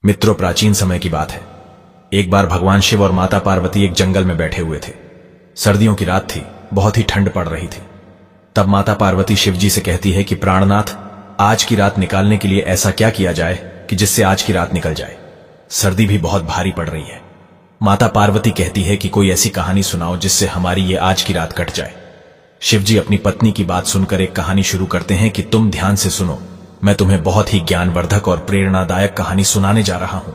मित्रों, प्राचीन समय की बात है। एक बार भगवान शिव और माता पार्वती एक जंगल में बैठे हुए थे। सर्दियों की रात थी, बहुत ही ठंड पड़ रही थी। तब माता पार्वती शिव जी से कहती है कि प्राणनाथ, आज की रात निकालने के लिए ऐसा क्या किया जाए कि जिससे आज की रात निकल जाए। सर्दी भी बहुत भारी पड़ रही है। माता पार्वती कहती है कि कोई ऐसी कहानी सुनाओ जिससे हमारी ये आज की रात कट जाए। शिव जी अपनी पत्नी की बात सुनकर एक कहानी शुरू करते हैं कि तुम ध्यान से सुनो, मैं तुम्हें बहुत ही ज्ञानवर्धक और प्रेरणादायक कहानी सुनाने जा रहा हूं।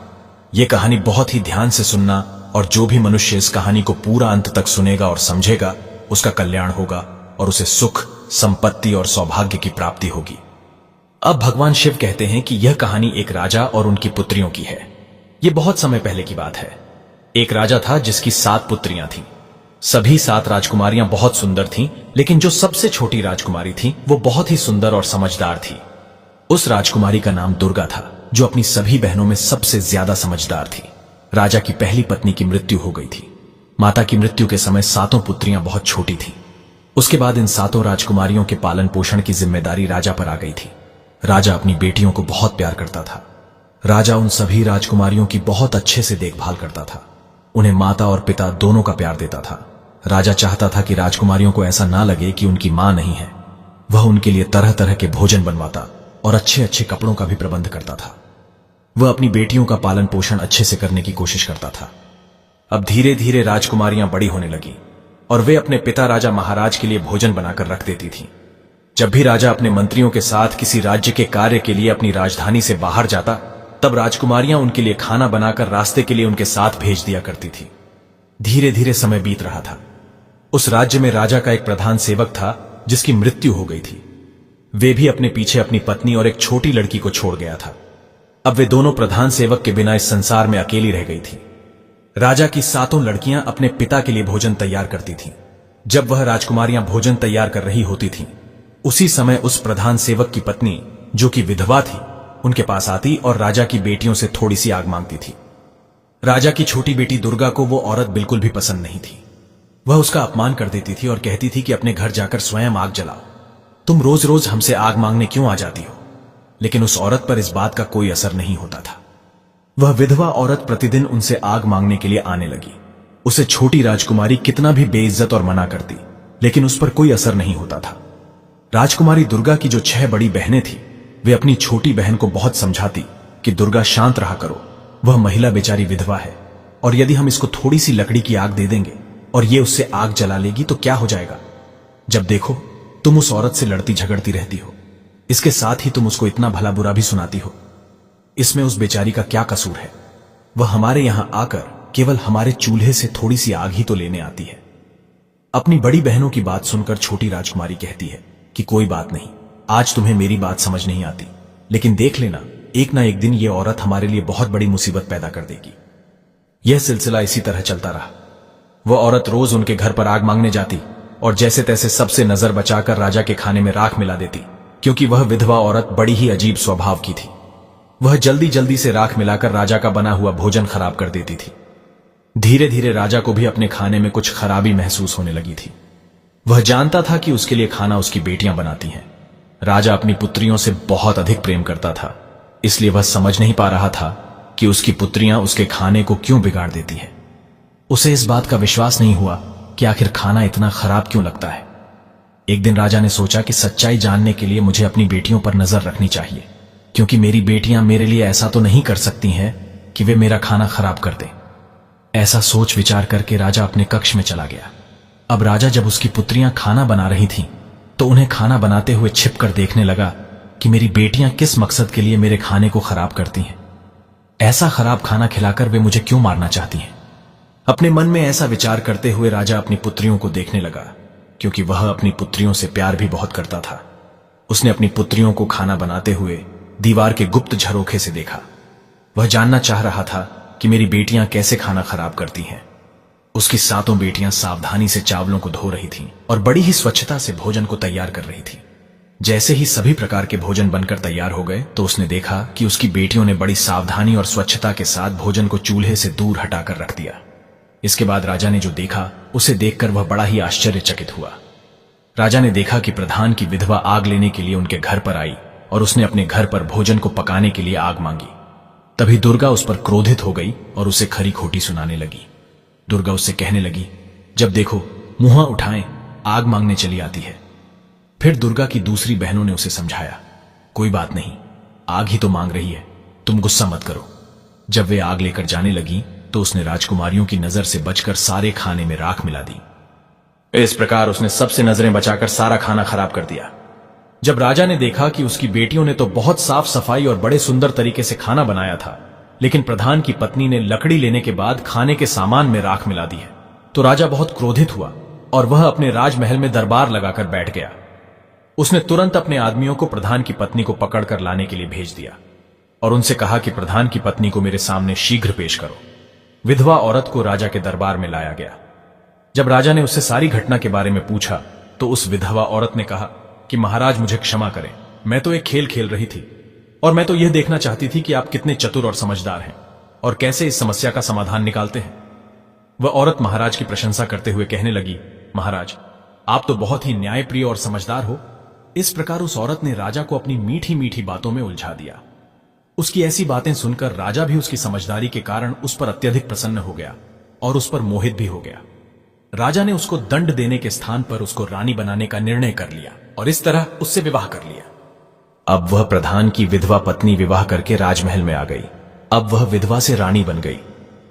यह कहानी बहुत ही ध्यान से सुनना, और जो भी मनुष्य इस कहानी को पूरा अंत तक सुनेगा और समझेगा, उसका कल्याण होगा और उसे सुख, संपत्ति और सौभाग्य की प्राप्ति होगी। अब भगवान शिव कहते हैं कि यह कहानी एक राजा और उनकी पुत्रियों की है। यह बहुत समय पहले की बात है। एक राजा था जिसकी 7 पुत्रियां थीं। सभी 7 राजकुमारियां बहुत सुंदर थीं, लेकिन जो सबसे छोटी राजकुमारी थी वो बहुत ही सुंदर और समझदार थी। उस राजकुमारी का नाम दुर्गा था, जो अपनी सभी बहनों में सबसे ज्यादा समझदार थी। राजा की पहली पत्नी की मृत्यु हो गई थी। माता की मृत्यु के समय 7 पुत्रियां बहुत छोटी थीं। उसके बाद इन 7 राजकुमारियों के पालन पोषण की जिम्मेदारी राजा पर आ गई थी। राजा अपनी बेटियों को बहुत प्यार करता था। राजा उन सभी राजकुमारियों की बहुत अच्छे से देखभाल करता था। उन्हें माता और पिता दोनों का प्यार देता था। राजा चाहता था कि राजकुमारियों को ऐसा ना लगे कि उनकी मां नहीं है। वह उनके लिए तरह तरह के भोजन बनवाता और अच्छे अच्छे कपड़ों का भी प्रबंध करता था। वह अपनी बेटियों का पालन पोषण अच्छे से करने की कोशिश करता था। अब धीरे धीरे राजकुमारियां बड़ी होने लगी और वे अपने पिता राजा महाराज के लिए भोजन बनाकर रख देती थीं। जब भी राजा अपने मंत्रियों के साथ किसी राज्य के कार्य के लिए अपनी राजधानी से बाहर जाता, तब राजकुमारियां उनके लिए खाना बनाकर रास्ते के लिए उनके साथ भेज दिया करती थी। धीरे धीरे समय बीत रहा था। उस राज्य में राजा का एक प्रधान सेवक था जिसकी मृत्यु हो गई थी। वे भी अपने पीछे अपनी पत्नी और एक छोटी लड़की को छोड़ गया था। अब वे दोनों प्रधान सेवक के बिना इस संसार में अकेली रह गई थी। राजा की 7 लड़कियां अपने पिता के लिए भोजन तैयार करती थीं। जब वह राजकुमारियां भोजन तैयार कर रही होती थीं, उसी समय उस प्रधान सेवक की पत्नी, जो कि विधवा थी, उनके पास आती और राजा की बेटियों से थोड़ी सी आग मांगती थी। राजा की छोटी बेटी दुर्गा को वो औरत बिल्कुल भी पसंद नहीं थी। वह उसका अपमान कर देती थी और कहती थी कि अपने घर जाकर स्वयं आग जलाओ। तुम रोज रोज हमसे आग मांगने क्यों आ जाती हो? लेकिन उस औरत पर इस बात का कोई असर नहीं होता था। वह विधवा औरत प्रतिदिन उनसे आग मांगने के लिए आने लगी। उसे छोटी राजकुमारी कितना भी बेइज्जत और मना करती, लेकिन उस पर कोई असर नहीं होता था। राजकुमारी दुर्गा की जो 6 बड़ी बहनें थीं, वे अपनी छोटी बहन को बहुत समझाती कि दुर्गा शांत रहा करो, वह महिला बेचारी विधवा है, और यदि हम इसको थोड़ी सी लकड़ी की आग दे देंगे और ये उससे आग जला लेगी तो क्या हो जाएगा? जब देखो तुम उस औरत से लड़ती झगड़ती रहती हो, इसके साथ ही तुम उसको इतना भला बुरा भी सुनाती हो। इसमें उस बेचारी का क्या कसूर है? वह हमारे यहां आकर केवल हमारे चूल्हे से थोड़ी सी आग ही तो लेने आती है। अपनी बड़ी बहनों की बात सुनकर छोटी राजकुमारी कहती है कि कोई बात नहीं, आज तुम्हें मेरी बात समझ नहीं आती, लेकिन देख लेना, एक ना एक दिन यह औरत हमारे लिए बहुत बड़ी मुसीबत पैदा कर देगी। यह सिलसिला इसी तरह चलता रहा। वह औरत रोज उनके घर पर आग मांगने जाती और जैसे तैसे सबसे नजर बचाकर राजा के खाने में राख मिला देती, क्योंकि वह विधवा औरत बड़ी ही अजीब स्वभाव की थी। वह जल्दी जल्दी से राख मिलाकर राजा का बना हुआ भोजन खराब कर देती थी। धीरे धीरे राजा को भी अपने खाने में कुछ खराबी महसूस होने लगी थी। वह जानता था कि उसके लिए खाना उसकी बेटियां बनाती हैं। राजा अपनी पुत्रियों से बहुत अधिक प्रेम करता था, इसलिए वह समझ नहीं पा रहा था कि उसकी पुत्रियां उसके खाने को क्यों बिगाड़ देती हैं। उसे इस बात का विश्वास नहीं हुआ कि आखिर खाना इतना खराब क्यों लगता है। एक दिन राजा ने सोचा कि सच्चाई जानने के लिए मुझे अपनी बेटियों पर नजर रखनी चाहिए, क्योंकि मेरी बेटियां मेरे लिए ऐसा तो नहीं कर सकती हैं कि वे मेरा खाना खराब कर दें। ऐसा सोच विचार करके राजा अपने कक्ष में चला गया। अब राजा जब उसकी पुत्रियां खाना बना रही थीं, तो उन्हें खाना बनाते हुए छिपकर देखने लगा कि मेरी बेटियां किस मकसद के लिए मेरे खाने को खराब करती हैं। ऐसा खराब खाना खिलाकर वे मुझे क्यों मारना चाहती हैं? अपने मन में ऐसा विचार करते हुए राजा अपनी पुत्रियों को देखने लगा, क्योंकि वह अपनी पुत्रियों से प्यार भी बहुत करता था। उसने अपनी पुत्रियों को खाना बनाते हुए दीवार के गुप्त झरोखे से देखा। वह जानना चाह रहा था कि मेरी बेटियां कैसे खाना खराब करती हैं। उसकी 7 बेटियां सावधानी से चावलों को धो रही थीं और बड़ी ही स्वच्छता से भोजन को तैयार कर रही थीं। जैसे ही सभी प्रकार के भोजन बनकर तैयार हो गए, तो उसने देखा कि उसकी बेटियों ने बड़ी सावधानी और स्वच्छता के साथ भोजन को चूल्हे से दूर हटाकर रख दिया। इसके बाद राजा ने जो देखा, उसे देखकर वह बड़ा ही आश्चर्यचकित हुआ। राजा ने देखा कि प्रधान की विधवा आग लेने के लिए उनके घर पर आई और उसने अपने घर पर भोजन को पकाने के लिए आग मांगी। तभी दुर्गा उस पर क्रोधित हो गई और उसे खरी खोटी सुनाने लगी। दुर्गा उससे कहने लगी, जब देखो मुंह उठाएं आग मांगने चली आती है। फिर दुर्गा की दूसरी बहनों ने उसे समझाया, कोई बात नहीं, आग ही तो मांग रही है, तुम गुस्सा मत करो। जब वे आग लेकर जाने लगी तो उसने राजकुमारियों की नजर से बचकर सारे खाने में राख मिला दी। इस प्रकार उसने सबसे नजरें बचाकर सारा खाना खराब कर दिया। जब राजा ने देखा कि उसकी बेटियों ने तो बहुत साफ सफाई और बड़े सुंदर तरीके से खाना बनाया था, लेकिन प्रधान की पत्नी ने लकड़ी लेने के बाद खाने के सामान में राख मिला दी है, तो राजा बहुत क्रोधित हुआ और वह अपने राजमहल में दरबार लगाकर बैठ गया। उसने तुरंत अपने आदमियों को प्रधान की पत्नी को पकड़कर लाने के लिए भेज दिया और उनसे कहा कि प्रधान की पत्नी को मेरे सामने शीघ्र पेश करो। विधवा औरत को राजा के दरबार में लाया गया। जब राजा ने उससे सारी घटना के बारे में पूछा तो उस विधवा औरत ने कहा कि महाराज मुझे क्षमा करें, मैं तो एक खेल खेल रही थी और मैं तो यह देखना चाहती थी कि आप कितने चतुर और समझदार हैं और कैसे इस समस्या का समाधान निकालते हैं। वह औरत महाराज की प्रशंसा करते हुए कहने लगी, महाराज आप तो बहुत ही न्यायप्रिय और समझदार हो। इस प्रकार उस औरत ने राजा को अपनी मीठी मीठी बातों में उलझा दिया। उसकी ऐसी बातें सुनकर राजा भी उसकी समझदारी के कारण उस पर अत्यधिक प्रसन्न हो गया और उस पर मोहित भी हो गया। राजा ने उसको दंड देने के स्थान पर उसको रानी बनाने का निर्णय कर लिया और इस तरह उससे विवाह कर लिया। अब वह प्रधान की विधवा पत्नी विवाह करके राजमहल में आ गई। अब वह विधवा से रानी बन गई।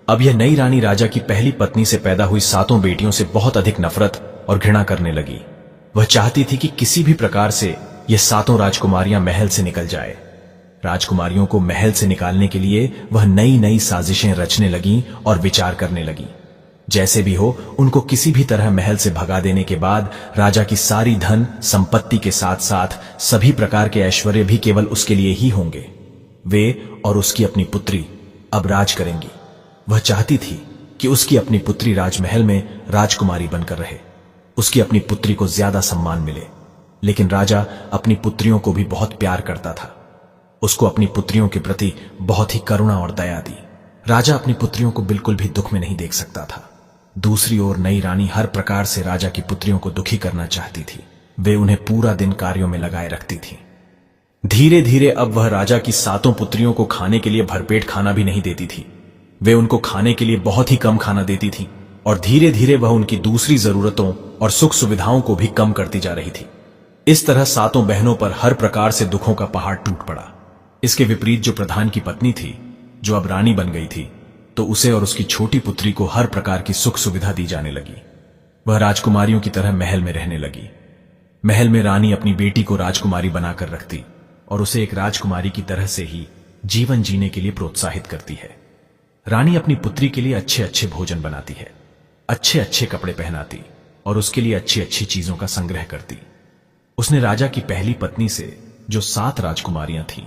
अब यह नई रानी राजा की पहली पत्नी से पैदा हुई 7 बेटियों से बहुत अधिक नफरत और घृणा करने लगी। वह चाहती थी कि किसी भी प्रकार से ये 7 राजकुमारियां महल से निकल जाए। राजकुमारियों को महल से निकालने के लिए वह नई नई साजिशें रचने लगी और विचार करने लगी। जैसे भी हो उनको किसी भी तरह महल से भगा देने के बाद राजा की सारी धन संपत्ति के साथ साथ सभी प्रकार के ऐश्वर्य भी केवल उसके लिए ही होंगे। वे और उसकी अपनी पुत्री अब राज करेंगी। वह चाहती थी कि उसकी अपनी पुत्री राजमहल में राजकुमारी बनकर रहे, उसकी अपनी पुत्री को ज्यादा सम्मान मिले। लेकिन राजा अपनी पुत्रियों को भी बहुत प्यार करता था। उसको अपनी पुत्रियों के प्रति बहुत ही करुणा और दया दी। राजा अपनी पुत्रियों को बिल्कुल भी दुख में नहीं देख सकता था। दूसरी ओर नई रानी हर प्रकार से राजा की पुत्रियों को दुखी करना चाहती थी। वे उन्हें पूरा दिन कार्यों में लगाए रखती थी। धीरे धीरे अब वह राजा की 7 पुत्रियों को खाने के लिए भरपेट खाना भी नहीं देती थी। वे उनको खाने के लिए बहुत ही कम खाना देती थी और धीरे धीरे वह उनकी दूसरी जरूरतों और सुख सुविधाओं को भी कम करती जा रही थी। इस तरह 7 बहनों पर हर प्रकार से दुखों का पहाड़ टूट पड़ा। इसके विपरीत जो प्रधान की पत्नी थी, जो अब रानी बन गई थी, तो उसे और उसकी छोटी पुत्री को हर प्रकार की सुख सुविधा दी जाने लगी। वह राजकुमारियों की तरह महल में रहने लगी। महल में रानी अपनी बेटी को राजकुमारी बनाकर रखती और उसे एक राजकुमारी की तरह से ही जीवन जीने के लिए प्रोत्साहित करती है। रानी अपनी पुत्री के लिए अच्छे अच्छे भोजन बनाती है, अच्छे अच्छे कपड़े पहनाती और उसके लिए अच्छी अच्छी चीजों का संग्रह करती। उसने राजा की पहली पत्नी से जो 7 राजकुमारियां थीं,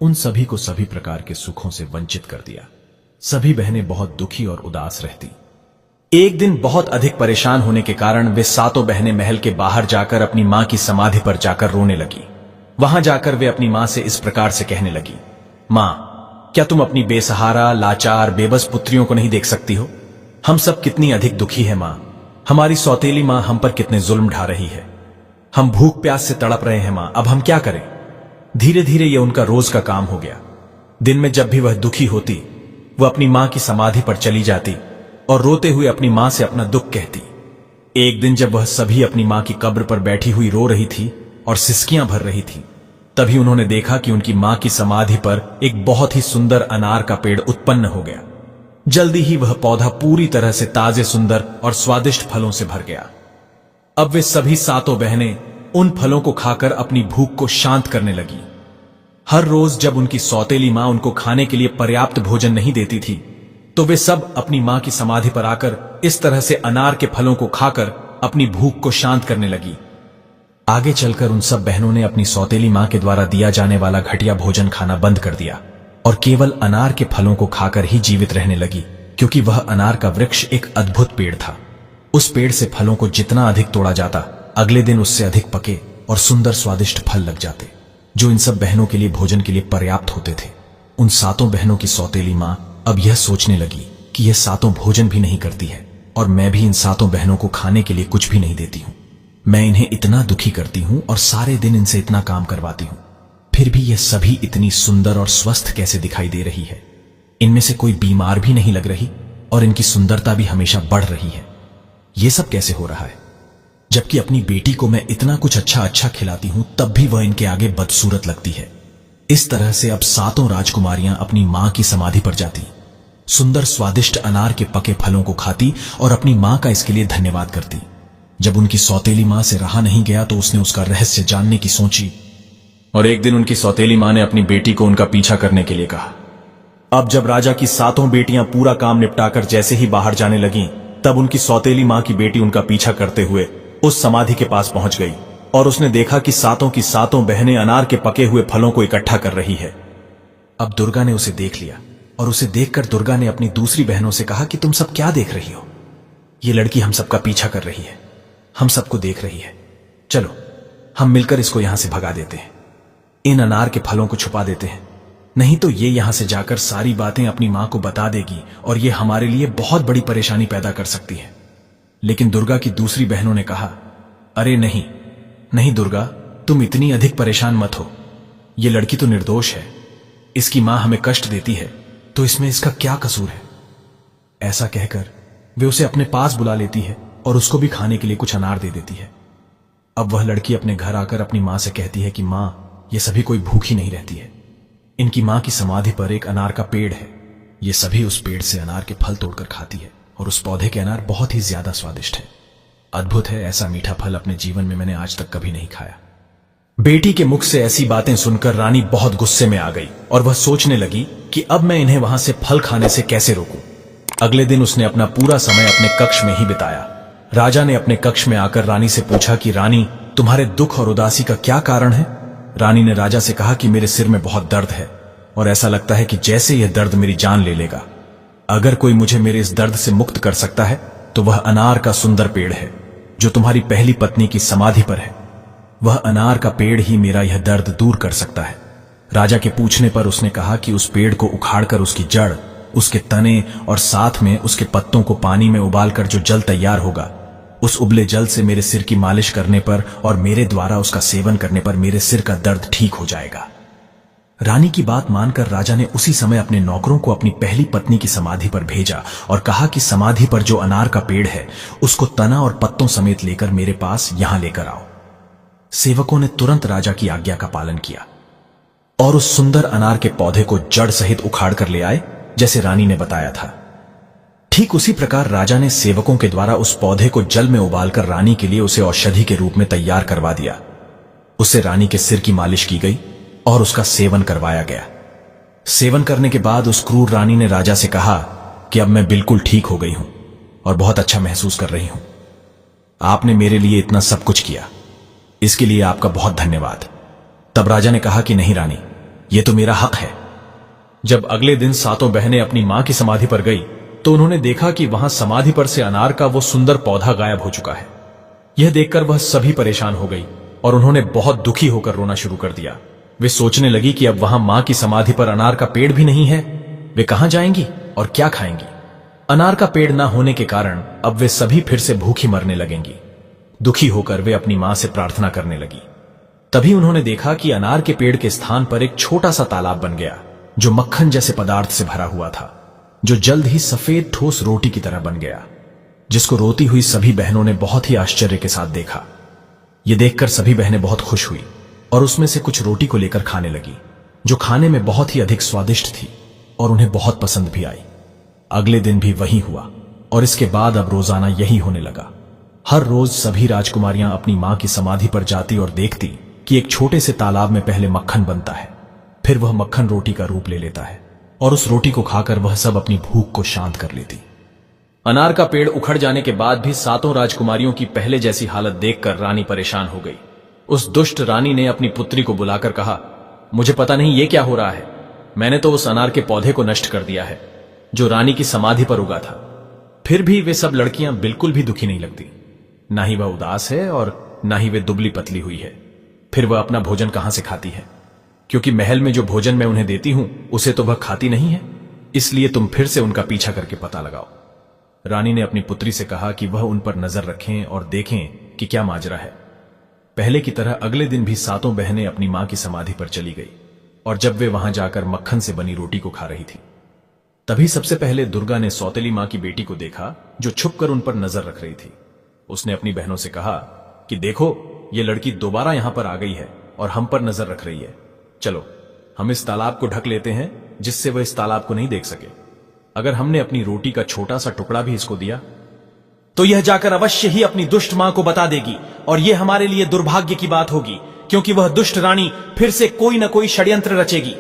उन सभी को सभी प्रकार के सुखों से वंचित कर दिया। सभी बहनें बहुत दुखी और उदास रहती। एक दिन बहुत अधिक परेशान होने के कारण वे 7 बहनें महल के बाहर जाकर अपनी मां की समाधि पर जाकर रोने लगी। वहां जाकर वे अपनी मां से इस प्रकार से कहने लगी, मां, क्या तुम अपनी बेसहारा, लाचार, बेबस पुत्रियों को नहीं देख सकती हो? हम सब कितनी अधिक दुखी है मां। हमारी सौतेली मां हम पर कितने जुल्म ढा रही है। हम भूख प्यास से तड़प रहे हैं मां, अब हम क्या करें? धीरे धीरे यह उनका रोज का काम हो गया। दिन में जब भी वह दुखी होती, वह अपनी मां की समाधि पर चली जाती और रोते हुए अपनी मां से अपना दुख कहती। एक दिन जब वह सभी अपनी मां की कब्र पर बैठी हुई रो रही थी और सिसकियां भर रही थी, तभी उन्होंने देखा कि उनकी मां की समाधि पर एक बहुत ही सुंदर अनार का पेड़ उत्पन्न हो गया। जल्दी ही वह पौधा पूरी तरह से ताजे, सुंदर और स्वादिष्ट फलों से भर गया। अब वे सभी 7 बहनें उन फलों को खाकर अपनी भूख को शांत करने लगी। हर रोज जब उनकी सौतेली मां उनको खाने के लिए पर्याप्त भोजन नहीं देती थी, तो वे सब अपनी मां की समाधि पर आकर इस तरह से अनार के फलों को खाकर अपनी भूख को शांत करने लगी। आगे चलकर उन सब बहनों ने अपनी सौतेली मां के द्वारा दिया जाने वाला घटिया भोजन खाना बंद कर दिया और केवल अनार के फलों को खाकर ही जीवित रहने लगी, क्योंकि वह अनार का वृक्ष एक अद्भुत पेड़ था। उस पेड़ से फलों को जितना अधिक तोड़ा जाता, अगले दिन उससे अधिक पके और सुंदर स्वादिष्ट फल लग जाते, जो इन सब बहनों के लिए भोजन के लिए पर्याप्त होते थे। उन 7 बहनों की सौतेली मां अब यह सोचने लगी कि यह 7 भोजन भी नहीं करती है और मैं भी इन 7 बहनों को खाने के लिए कुछ भी नहीं देती हूं। मैं इन्हें इतना दुखी करती हूं और सारे दिन इनसे इतना काम करवाती हूं, फिर भी यह सभी इतनी सुंदर और स्वस्थ कैसे दिखाई दे रही है? इनमें से कोई बीमार भी नहीं लग रही और इनकी सुंदरता भी हमेशा बढ़ रही है। ये सब कैसे हो रहा है? जबकि अपनी बेटी को मैं इतना कुछ अच्छा अच्छा खिलाती हूं, तब भी वह इनके आगे बदसूरत लगती है। इस तरह से अब सातों राजकुमारियां अपनी मां की समाधि पर जाती, सुंदर स्वादिष्ट अनार के पके फलों को खाती और अपनी मां का इसके लिए धन्यवाद करती। जब उनकी सौतेली मां से रहा नहीं गया तो उसने उसका रहस्य जानने की सोची और एक दिन उनकी सौतेली मां ने अपनी बेटी को उनका पीछा करने के लिए कहा। अब जब राजा की सातों बेटियां पूरा काम निपटाकर जैसे ही बाहर जाने लगीं, तब उनकी सौतेली मां की बेटी उनका पीछा करते हुए उस समाधि के पास पहुंच गई और उसने देखा कि सातों की सातों बहनें अनार के पके हुए फलों को इकट्ठा कर रही है। अब दुर्गा ने उसे देख लिया और उसे देखकर दुर्गा ने अपनी दूसरी बहनों से कहा कि तुम सब क्या देख रही हो? ये लड़की हम सबका पीछा कर रही है, हम सबको देख रही है। चलो हम मिलकर इसको यहां से भगा देते हैं, इन अनार के फलों को छुपा देते हैं, नहीं तो ये यहां से जाकर सारी बातें अपनी मां को बता देगी और ये हमारे लिए बहुत बड़ी परेशानी पैदा कर सकती है। लेकिन दुर्गा की दूसरी बहनों ने कहा, अरे नहीं नहीं दुर्गा, तुम इतनी अधिक परेशान मत हो, ये लड़की तो निर्दोष है, इसकी मां हमें कष्ट देती है तो इसमें इसका क्या कसूर है? ऐसा कहकर वे उसे अपने पास बुला लेती है और उसको भी खाने के लिए कुछ अनार दे देती है। अब वह लड़की अपने घर आकर अपनी मां से कहती है कि मां, ये सभी कोई भूखी नहीं रहती है, इनकी मां की समाधि पर एक अनार का पेड़ है, ये सभी उस पेड़ से अनार के फल तोड़कर खाती है और उस पौधे के अनार बहुत ही ज्यादा स्वादिष्ट है। अद्भुत है, ऐसा मीठा फल अपने जीवन में मैंने आज तक कभी नहीं खाया। बेटी के मुख से ऐसी बातें सुनकर रानी बहुत गुस्से में आ गई और वह सोचने लगी कि अब मैं इन्हें वहां से फल खाने से कैसे रोकूं। अगले दिन उसने अपना पूरा समय अपने कक्ष में ही बिताया। राजा ने अपने कक्ष में आकर रानी से पूछा कि रानी, तुम्हारे दुख और उदासी का क्या कारण है? रानी ने राजा से कहा कि मेरे सिर में बहुत दर्द है और ऐसा लगता है कि जैसे यह दर्द मेरी जान ले लेगा। अगर कोई मुझे मेरे इस दर्द से मुक्त कर सकता है तो वह अनार का सुंदर पेड़ है जो तुम्हारी पहली पत्नी की समाधि पर है। वह अनार का पेड़ ही मेरा यह दर्द दूर कर सकता है। राजा के पूछने पर उसने कहा कि उस पेड़ को उखाड़कर उसकी जड़, उसके तने और साथ में उसके पत्तों को पानी में उबालकर जो जल तैयार होगा, उस उबले जल से मेरे सिर की मालिश करने पर और मेरे द्वारा उसका सेवन करने पर मेरे सिर का दर्द ठीक हो जाएगा। रानी की बात मानकर राजा ने उसी समय अपने नौकरों को अपनी पहली पत्नी की समाधि पर भेजा और कहा कि समाधि पर जो अनार का पेड़ है उसको तना और पत्तों समेत लेकर मेरे पास यहां लेकर आओ। सेवकों ने तुरंत राजा की आज्ञा का पालन किया और उस सुंदर अनार के पौधे को जड़ सहित उखाड़ कर ले आए, जैसे रानी ने बताया था। ठीक उसी प्रकार राजा ने सेवकों के द्वारा उस पौधे को जल में उबालकर रानी के लिए उसे औषधि के रूप में तैयार करवा दिया। उससे रानी के सिर की मालिश की गई और उसका सेवन करवाया गया। सेवन करने के बाद उस क्रूर रानी ने राजा से कहा कि अब मैं बिल्कुल ठीक हो गई हूं और बहुत अच्छा महसूस कर रही हूं। आपने मेरे लिए इतना सब कुछ किया, इसके लिए आपका बहुत धन्यवाद। तब राजा ने कहा कि नहीं रानी, यह तो मेरा हक है। जब अगले दिन सातों बहनें अपनी मां की समाधि पर गई तो उन्होंने देखा कि वहां समाधि पर से अनार का वो सुंदर पौधा गायब हो चुका है। यह देखकर वह सभी परेशान हो गई और उन्होंने बहुत दुखी होकर रोना शुरू कर दिया। वे सोचने लगी कि अब वहां मां की समाधि पर अनार का पेड़ भी नहीं है, वे कहां जाएंगी और क्या खाएंगी? अनार का पेड़ ना होने के कारण अब वे सभी फिर से भूखी मरने लगेंगी। दुखी होकर वे अपनी मां से प्रार्थना करने लगी। तभी उन्होंने देखा कि अनार के पेड़ के स्थान पर एक छोटा सा तालाब बन गया जो मक्खन जैसे पदार्थ से भरा हुआ था, जो जल्द ही सफेद ठोस रोटी की तरह बन गया, जिसको रोती हुई सभी बहनों ने बहुत ही आश्चर्य के साथ देखा। यह देखकर सभी बहनें बहुत खुश हुई और उसमें से कुछ रोटी को लेकर खाने लगी, जो खाने में बहुत ही अधिक स्वादिष्ट थी और उन्हें बहुत पसंद भी आई। अगले दिन भी वही हुआ और इसके बाद अब रोजाना यही होने लगा। हर रोज सभी राजकुमारियां अपनी मां की समाधि पर जाती और देखती कि एक छोटे से तालाब में पहले मक्खन बनता है, फिर वह मक्खन रोटी का रूप ले लेता है और उस रोटी को खाकर वह सब अपनी भूख को शांत कर लेती। अनार का पेड़ उखड़ जाने के बाद भी सातों राजकुमारियों की पहले जैसी हालत देखकर रानी परेशान हो गई। उस दुष्ट रानी ने अपनी पुत्री को बुलाकर कहा, मुझे पता नहीं ये क्या हो रहा है, मैंने तो उस अनार के पौधे को नष्ट कर दिया है जो रानी की समाधि पर उगा था। फिर भी वे सब लड़कियां बिल्कुल भी दुखी नहीं लगती, ना ही वह उदास है और ना ही वे दुबली पतली हुई है। फिर वह अपना भोजन कहां से खाती है, क्योंकि महल में जो भोजन मैं उन्हें देती हूं उसे तो वह खाती नहीं है। इसलिए तुम फिर से उनका पीछा करके पता लगाओ। रानी ने अपनी पुत्री से कहा कि वह उन पर नजर रखें और देखें कि क्या माजरा है। पहले की तरह अगले दिन भी सातों बहनें अपनी मां की समाधि पर चली गई और जब वे वहां जाकर मक्खन से बनी रोटी को खा रही थी तभी सबसे पहले दुर्गा ने सौतेली मां की बेटी को देखा जो छुपकर उन पर नजर रख रही थी। उसने अपनी बहनों से कहा कि देखो, ये लड़की दोबारा यहां पर आ गई है और हम पर नजर रख रही है। चलो हम इस तालाब को ढक लेते हैं जिससे वह इस तालाब को नहीं देख सके। अगर हमने अपनी रोटी का छोटा सा टुकड़ा भी इसको दिया तो यह जाकर अवश्य ही अपनी दुष्ट मां को बता देगी और यह हमारे लिए दुर्भाग्य की बात होगी, क्योंकि वह दुष्ट रानी फिर से कोई न कोई षड्यंत्र रचेगी।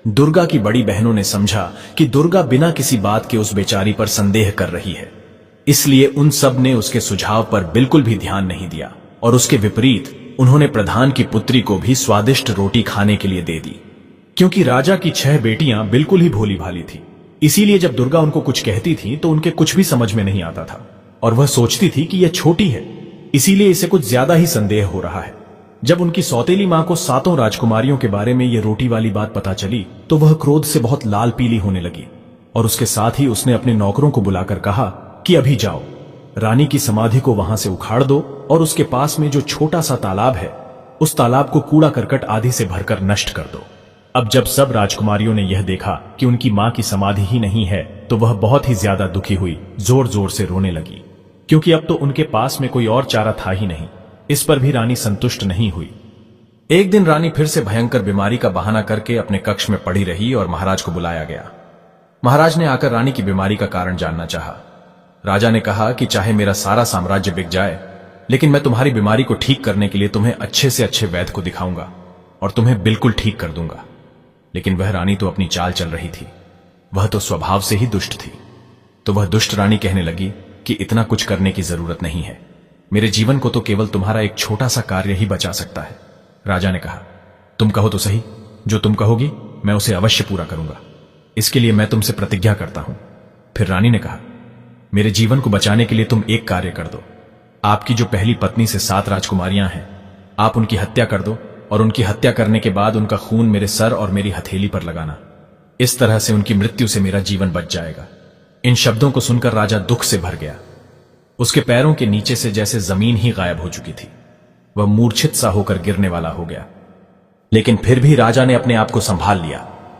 दुर्गा की बड़ी बहनों ने समझा कि दुर्गा बिना किसी बात के उस बेचारी पर संदेह कर रही है, इसलिए उन सब ने उसके सुझाव पर बिल्कुल भी ध्यान नहीं दिया और उसके विपरीत उन्होंने प्रधान की पुत्री को भी स्वादिष्ट रोटी खाने के लिए दे दी। क्योंकि राजा की 6 बेटियां बिल्कुल ही भोली भाली थी, इसीलिए जब दुर्गा उनको कुछ कहती थी तो उनके कुछ भी समझ में नहीं आता था और वह सोचती थी कि यह छोटी है, इसीलिए इसे कुछ ज्यादा ही संदेह हो रहा है। जब उनकी सौतेली मां को 7 राजकुमारियों के बारे में यह रोटी वाली बात पता चली तो वह क्रोध से बहुत लाल पीली होने लगी और उसके साथ ही उसने अपने नौकरों को बुलाकर कहा कि अभी जाओ, रानी की समाधि को वहां से उखाड़ दो और उसके पास में जो छोटा सा तालाब है उस तालाब को कूड़ा करकट आदि से भरकर नष्ट कर दो। अब जब सब राजकुमारियों ने यह देखा कि उनकी मां की समाधि ही नहीं है तो वह बहुत ही ज्यादा दुखी हुई, जोर जोर से रोने लगी, क्योंकि अब तो उनके पास में कोई और चारा था ही नहीं। इस पर भी रानी संतुष्ट नहीं हुई। एक दिन रानी फिर से भयंकर बीमारी का बहाना करके अपने कक्ष में पड़ी रही और महाराज को बुलाया गया। महाराज ने आकर रानी की बीमारी का कारण जानना चाहा। राजा ने कहा कि चाहे मेरा सारा साम्राज्य बिक जाए, लेकिन मैं तुम्हारी बीमारी को ठीक करने के लिए तुम्हें अच्छे से अच्छे वैद्य को दिखाऊंगा और तुम्हें बिल्कुल ठीक कर दूंगा। लेकिन वह रानी तो अपनी चाल चल रही थी, वह तो स्वभाव से ही दुष्ट थी। तो वह दुष्ट रानी कहने लगी कि इतना कुछ करने की जरूरत नहीं है, मेरे जीवन को तो केवल तुम्हारा एक छोटा सा कार्य ही बचा सकता है। राजा ने कहा, तुम कहो तो सही, जो तुम कहोगी मैं उसे अवश्य पूरा करूंगा, इसके लिए मैं तुमसे प्रतिज्ञा करता हूं। फिर रानी ने कहा, मेरे जीवन को बचाने के लिए तुम एक कार्य कर दो। आपकी जो पहली पत्नी से 7 राजकुमारियां हैं, आप उनकी हत्या कर दो और उनकी हत्या करने के बाद उनका खून मेरे सर और मेरी हथेली पर लगाना। इस तरह से उनकी मृत्यु से मेरा जीवन बच जाएगा। इन शब्दों को सुनकर राजा दुख से भर गया। उसके पैरों के नीचे से जैसे जमीन ही गायब हो चुकी थी। वह मूर्छित सा होकर गिरने वाला हो गया। लेकिन फिर भी राजा ने अपने आप को संभाल लिया,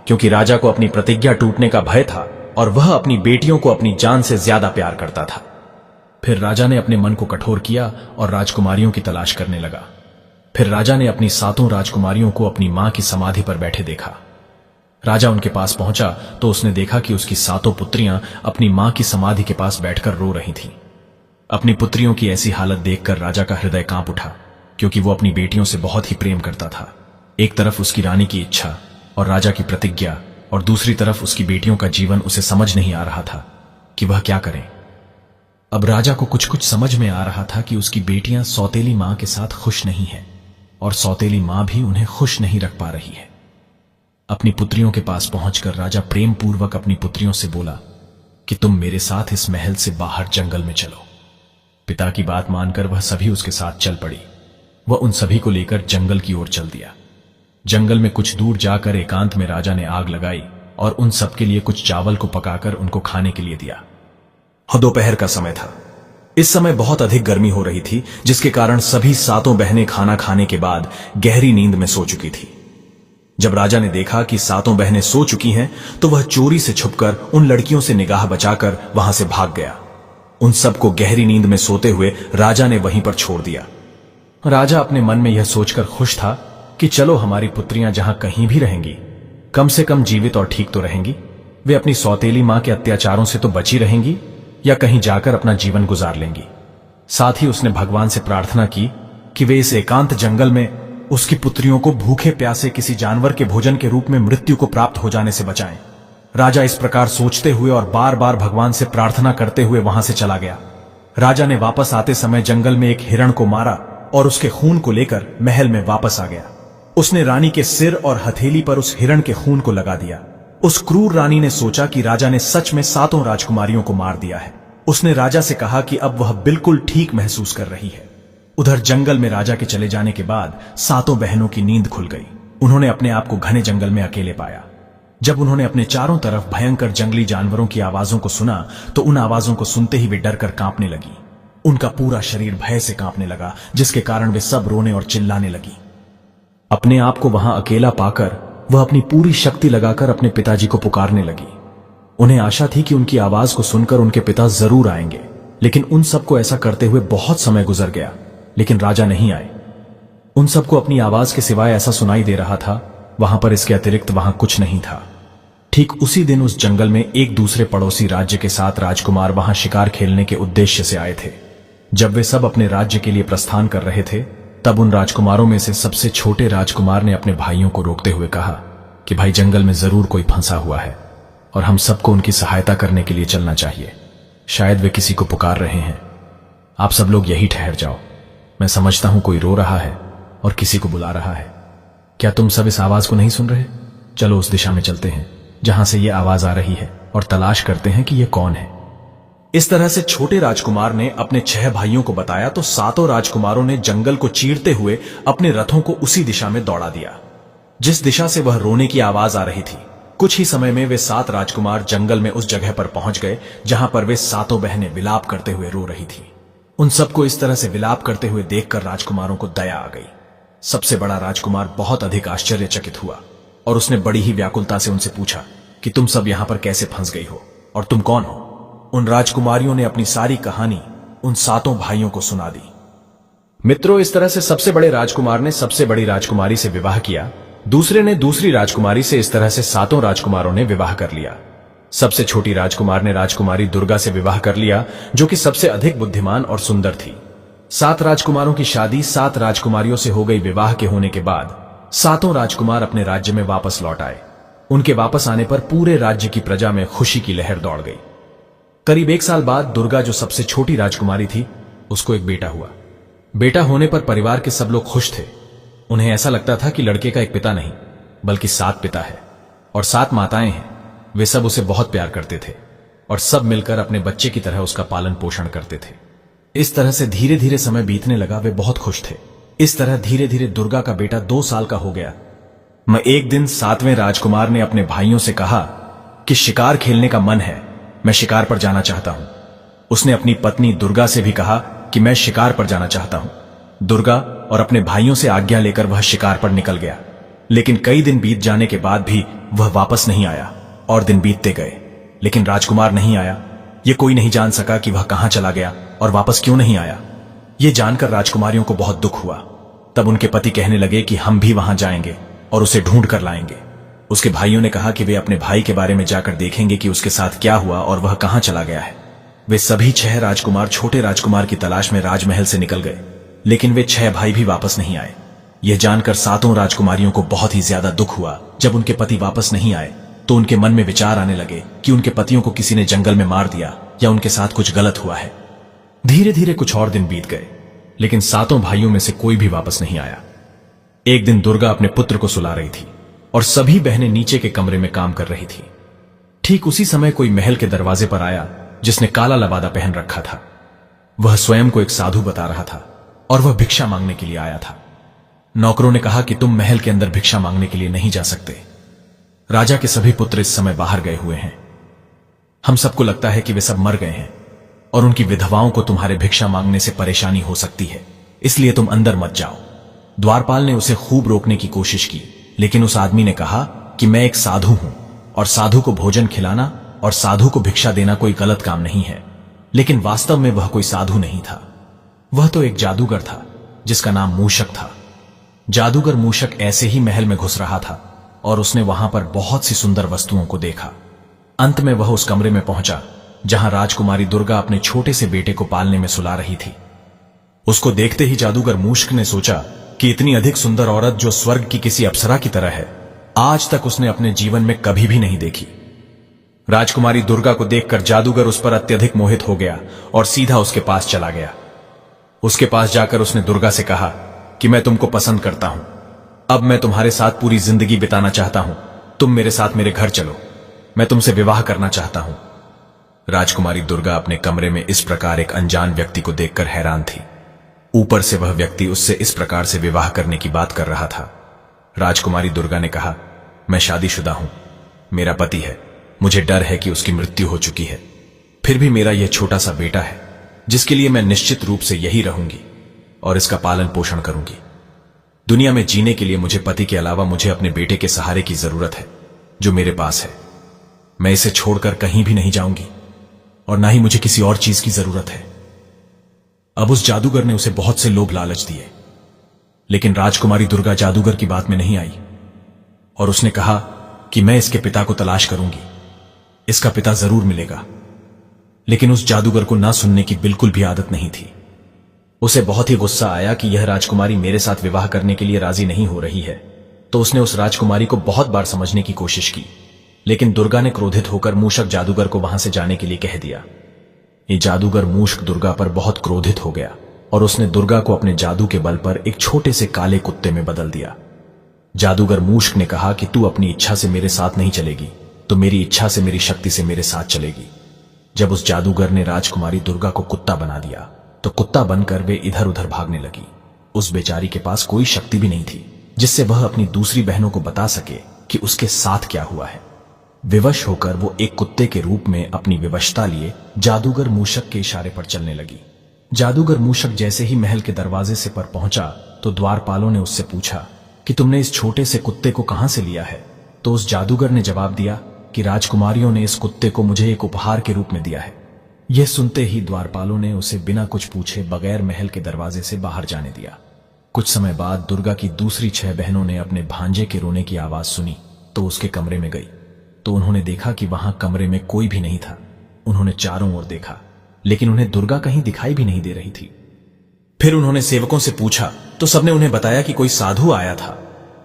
क्योंकि राजा को अपनी प्रतिज्ञा टूटने का भय था और वह अपनी बेटियों को अपनी जान से ज्यादा प्यार करता था। फिर राजा ने अपने मन को कठोर किया और राजकुमारियों की तलाश करने लगा। फिर राजा ने अपनी 7 राजकुमारियों को अपनी मां की समाधि पर बैठे देखा। राजा उनके पास पहुंचा तो उसने देखा कि उसकी 7 पुत्रियां अपनी मां की समाधि के पास बैठकर रो रही थीं। अपनी पुत्रियों की ऐसी हालत देखकर राजा का हृदय कांप उठा, क्योंकि वो अपनी बेटियों से बहुत ही प्रेम करता था। एक तरफ उसकी रानी की इच्छा और राजा की प्रतिज्ञा, और दूसरी तरफ उसकी बेटियों का जीवन उसे समझ नहीं आ रहा था कि वह क्या करे। अब राजा को कुछ कुछ समझ में आ रहा था कि उसकी बेटियां सौतेली मां के साथ खुश नहीं है और सौतेली मां भी उन्हें खुश नहीं रख पा रही है। अपनी पुत्रियों के पास पहुंचकर राजा प्रेम पूर्वक अपनी पुत्रियों से बोला कि तुम मेरे साथ इस महल से बाहर जंगल में चलो। पिता की बात मानकर वह सभी उसके साथ चल पड़ी। वह उन सभी को लेकर जंगल की ओर चल दिया। जंगल में कुछ दूर जाकर एकांत में राजा ने आग लगाई और उन सबके लिए कुछ चावल को पकाकर उनको खाने के लिए दिया। दोपहर का समय था। इस समय बहुत अधिक गर्मी हो रही थी, जिसके कारण सभी 7 बहनें खाना खाने के बाद गहरी नींद में सो चुकी थी। जब राजा ने देखा कि 7 बहनें सो चुकी हैं, तो वह चोरी से छुपकर उन लड़कियों से निगाह बचाकर वहां से भाग गया। उन सबको गहरी नींद में सोते हुए राजा ने वहीं पर छोड़ दिया। राजा अपने मन में यह सोचकर खुश था कि चलो हमारी पुत्रियां जहां कहीं भी रहेंगी, कम से कम जीवित और ठीक तो रहेंगी। वे अपनी सौतेली मां के अत्याचारों से तो बची रहेंगी या कहीं जाकर अपना जीवन गुजार लेंगी। साथ ही उसने भगवान से प्रार्थना की कि वे इस एकांत जंगल में उसकी पुत्रियों को भूखे प्यासे किसी जानवर के भोजन के रूप में मृत्यु को प्राप्त हो जाने से बचाएं। राजा इस प्रकार सोचते हुए और बार बार भगवान से प्रार्थना करते हुए वहां से चला गया। राजा ने वापस आते समय जंगल में एक हिरण को मारा और उसके खून को लेकर महल में वापस आ गया। उसने रानी के सिर और हथेली पर उस हिरण के खून को लगा दिया। उस क्रूर रानी ने सोचा कि राजा ने सच में 7 राजकुमारियों को मार दिया है। उसने राजा से कहा कि अब वह बिल्कुल ठीक महसूस कर रही है। उधर जंगल में राजा के चले जाने के बाद 7 बहनों की नींद खुल गई। उन्होंने अपने आप को घने जंगल में अकेले पाया। जब उन्होंने अपने चारों तरफ भयंकर जंगली जानवरों की आवाजों को सुना तो उन आवाजों को सुनते ही वे डरकर कांपने लगी। उनका पूरा शरीर भय से कांपने लगा, जिसके कारण वे सब रोने और चिल्लाने लगी। अपने आप को वहां अकेला पाकर वह अपनी पूरी शक्ति लगाकर अपने पिताजी को पुकारने लगी। उन्हें आशा थी कि उनकी आवाज को सुनकर उनके पिता जरूर आएंगे, लेकिन उन सबको ऐसा करते हुए बहुत समय गुजर गया, लेकिन राजा नहीं आए। उन सबको अपनी आवाज के सिवाय ऐसा सुनाई दे रहा था, वहां पर इसके अतिरिक्त वहां कुछ नहीं था। ठीक उसी दिन उस जंगल में एक दूसरे पड़ोसी राज्य के 7 राजकुमार वहां शिकार खेलने के उद्देश्य से आए थे। जब वे सब अपने राज्य के लिए प्रस्थान कर रहे थे, तब उन राजकुमारों में से सबसे छोटे राजकुमार ने अपने भाइयों को रोकते हुए कहा कि भाई, जंगल में जरूर कोई फंसा हुआ है और हम सबको उनकी सहायता करने के लिए चलना चाहिए। शायद वे किसी को पुकार रहे हैं। आप सब लोग यही ठहर जाओ। मैं समझता हूं कोई रो रहा है और किसी को बुला रहा है। क्या तुम सब इस आवाज को नहीं सुन रहे? चलो उस दिशा में चलते हैं जहां से यह आवाज आ रही है और तलाश करते हैं कि यह कौन है। इस तरह से छोटे राजकुमार ने अपने 6 भाइयों को बताया तो 7 राजकुमारों ने जंगल को चीरते हुए अपने रथों को उसी दिशा में दौड़ा दिया जिस दिशा से वह रोने की आवाज आ रही थी। कुछ ही समय में वे 7 राजकुमार जंगल में उस जगह पर पहुंच गए जहां पर वे 7 बहनें विलाप करते हुए रो रही थी। उन सबको इस तरह से विलाप करते हुए देखकर राजकुमारों को दया आ गई। सबसे बड़ा राजकुमार बहुत अधिक आश्चर्यचकित हुआ और उसने बड़ी ही व्याकुलता से उनसे पूछा कि तुम सब यहां पर कैसे फंस गई हो और तुम कौन हो? उन राजकुमारियों ने अपनी सारी कहानी उन 7 भाइयों को सुना दी। मित्रों, इस तरह से सबसे बड़े राजकुमार ने सबसे बड़ी राजकुमारी से विवाह किया, दूसरे ने दूसरी राजकुमारी से। इस तरह से 7 राजकुमारों ने विवाह कर लिया। सबसे छोटी राजकुमार ने राजकुमारी दुर्गा से विवाह कर लिया, जो कि सबसे अधिक बुद्धिमान और सुंदर थी। 7 राजकुमारों की शादी 7 राजकुमारियों से हो गई। विवाह के होने के बाद 7 राजकुमार अपने राज्य में वापस लौट आए। उनके वापस आने पर पूरे राज्य की प्रजा में खुशी की लहर दौड़ गई। करीब 1 साल बाद दुर्गा, जो सबसे छोटी राजकुमारी थी, उसको एक बेटा हुआ। बेटा होने पर परिवार के सब लोग खुश थे। उन्हें ऐसा लगता था कि लड़के का एक पिता नहीं बल्कि 7 पिता है और 7 माताएं हैं। वे सब उसे बहुत प्यार करते थे और सब मिलकर अपने बच्चे की तरह उसका पालन पोषण करते थे। इस तरह से धीरे धीरे समय बीतने लगा। वे बहुत खुश थे। इस तरह धीरे धीरे दुर्गा का बेटा 2 साल का हो गया। एक दिन 7वें राजकुमार ने अपने भाइयों से कहा कि शिकार खेलने का मन है, मैं शिकार पर जाना चाहता हूं। उसने अपनी पत्नी दुर्गा से भी कहा कि मैं शिकार पर जाना चाहता हूं। दुर्गा और अपने भाइयों से आज्ञा लेकर वह शिकार पर निकल गया, लेकिन कई दिन बीत जाने के बाद भी वह वापस नहीं आया और दिन बीतते गए, लेकिन राजकुमार नहीं आया। यह कोई नहीं जान सका कि वह कहां चला गया और वापस क्यों नहीं आया। यह जानकर राजकुमारियों को बहुत दुख हुआ। तब उनके पति कहने लगे कि हम भी वहां जाएंगे और उसे ढूंढ कर लाएंगे। उसके भाइयों ने कहा कि वे अपने भाई के बारे में जाकर देखेंगे कि उसके साथ क्या हुआ और वह कहां चला गया है। वे सभी 6 राजकुमार छोटे राजकुमार की तलाश में राजमहल से निकल गए, लेकिन वे 6 भाई भी वापस नहीं आए। यह जानकर 7 राजकुमारियों को बहुत ही ज्यादा दुख हुआ। जब उनके पति वापस नहीं आए तो उनके मन में विचार आने लगे कि उनके पतियों को किसी ने जंगल में मार दिया या उनके साथ कुछ गलत हुआ है। धीरे धीरे कुछ और दिन बीत गए, लेकिन 7 भाइयों में से कोई भी वापस नहीं आया। एक दिन दुर्गा अपने पुत्र को सुला रही थी और सभी बहनें नीचे के कमरे में काम कर रही थी। ठीक उसी समय कोई महल के दरवाजे पर आया जिसने काला लबादा पहन रखा था। वह स्वयं को एक साधु बता रहा था और वह भिक्षा मांगने के लिए आया था। नौकरों ने कहा कि तुम महल के अंदर भिक्षा मांगने के लिए नहीं जा सकते। राजा के सभी पुत्र इस समय बाहर गए हुए हैं। हम सबको लगता है कि वे सब मर गए हैं और उनकी विधवाओं को तुम्हारे भिक्षा मांगने से परेशानी हो सकती है, इसलिए तुम अंदर मत जाओ। द्वारपाल ने उसे खूब रोकने की कोशिश की, लेकिन उस आदमी ने कहा कि मैं एक साधु हूं और साधु को भोजन खिलाना और साधु को भिक्षा देना कोई गलत काम नहीं है। लेकिन वास्तव में वह कोई साधु नहीं था। वह तो एक जादूगर था जिसका नाम मूषक था। जादूगर मूषक ऐसे ही महल में घुस रहा था और उसने वहां पर बहुत सी सुंदर वस्तुओं को देखा। अंत में वह उस कमरे में पहुंचा जहां राजकुमारी दुर्गा अपने छोटे से बेटे को पालने में सुला रही थी। उसको देखते ही जादूगर मूषक ने सोचा कि इतनी अधिक सुंदर औरत जो स्वर्ग की किसी अप्सरा की तरह है, आज तक उसने अपने जीवन में कभी भी नहीं देखी। राजकुमारी दुर्गा को देखकर जादूगर उस पर अत्यधिक मोहित हो गया और सीधा उसके पास चला गया। उसके पास जाकर उसने दुर्गा से कहा कि मैं तुमको पसंद करता हूं, अब मैं तुम्हारे साथ पूरी जिंदगी बिताना चाहता हूं। तुम मेरे साथ मेरे घर चलो, मैं तुमसे विवाह करना चाहता हूं। राजकुमारी दुर्गा अपने कमरे में इस प्रकार एक अनजान व्यक्ति को देखकर हैरान थी। ऊपर से वह व्यक्ति उससे इस प्रकार से विवाह करने की बात कर रहा था। राजकुमारी दुर्गा ने कहा, मैं शादीशुदा हूं, मेरा पति है, मुझे डर है कि उसकी मृत्यु हो चुकी है। फिर भी मेरा यह छोटा सा बेटा है जिसके लिए मैं निश्चित रूप से यही रहूंगी और इसका पालन पोषण करूंगी। दुनिया में जीने के लिए मुझे पति के अलावा मुझे अपने बेटे के सहारे की जरूरत है जो मेरे पास है। मैं इसे छोड़कर कहीं भी नहीं जाऊंगी और ना ही मुझे किसी और चीज की जरूरत है। अब उस जादूगर ने उसे बहुत से लोभ लालच दिए, लेकिन राजकुमारी दुर्गा जादूगर की बात में नहीं आई और उसने कहा कि मैं इसके पिता को तलाश करूंगी, इसका पिता जरूर मिलेगा। लेकिन उस जादूगर को ना सुनने की बिल्कुल भी आदत नहीं थी। उसे बहुत ही गुस्सा आया कि यह राजकुमारी मेरे साथ विवाह करने के लिए राजी नहीं हो रही है, तो उसने उस राजकुमारी को बहुत बार समझने की कोशिश की, लेकिन दुर्गा ने क्रोधित होकर मूषक जादूगर को वहां से जाने के लिए कह दिया। ये जादूगर मूषक दुर्गा पर बहुत क्रोधित हो गया और उसने दुर्गा को अपने जादू के बल पर एक छोटे से काले कुत्ते में बदल दिया। जादूगर मूषक ने कहा कि तू अपनी इच्छा से मेरे साथ नहीं चलेगी, तो मेरी इच्छा से, मेरी शक्ति से मेरे साथ चलेगी। जब उस जादूगर ने राजकुमारी दुर्गा को कुत्ता बना दिया, तो कुत्ता बनकर वे इधर उधर भागने लगी। उस बेचारी के पास कोई शक्ति भी नहीं थी जिससे वह अपनी दूसरी बहनों को बता सके कि उसके साथ क्या हुआ है। विवश होकर वो एक कुत्ते के रूप में अपनी विवशता लिए जादूगर मूषक के इशारे पर चलने लगी। जादूगर मूषक जैसे ही महल के दरवाजे से पर पहुंचा तो द्वारपालों ने उससे पूछा कि तुमने इस छोटे से कुत्ते को कहां से लिया है? तो उस जादूगर ने जवाब दिया कि राजकुमारियों ने इस कुत्ते को मुझे एक उपहार के रूप में दिया है। यह सुनते ही द्वारपालों ने उसे बिना कुछ पूछे बगैर महल के दरवाजे से बाहर जाने दिया। कुछ समय बाद दुर्गा की दूसरी 6 बहनों ने अपने भांजे के रोने की आवाज सुनी तो उसके कमरे में गई, तो उन्होंने देखा कि वहां कमरे में कोई भी नहीं था। उन्होंने चारों ओर देखा, लेकिन उन्हें दुर्गा कहीं दिखाई भी नहीं दे रही थी। फिर उन्होंने सेवकों से पूछा तो सबने उन्हें बताया कि कोई साधु आया था।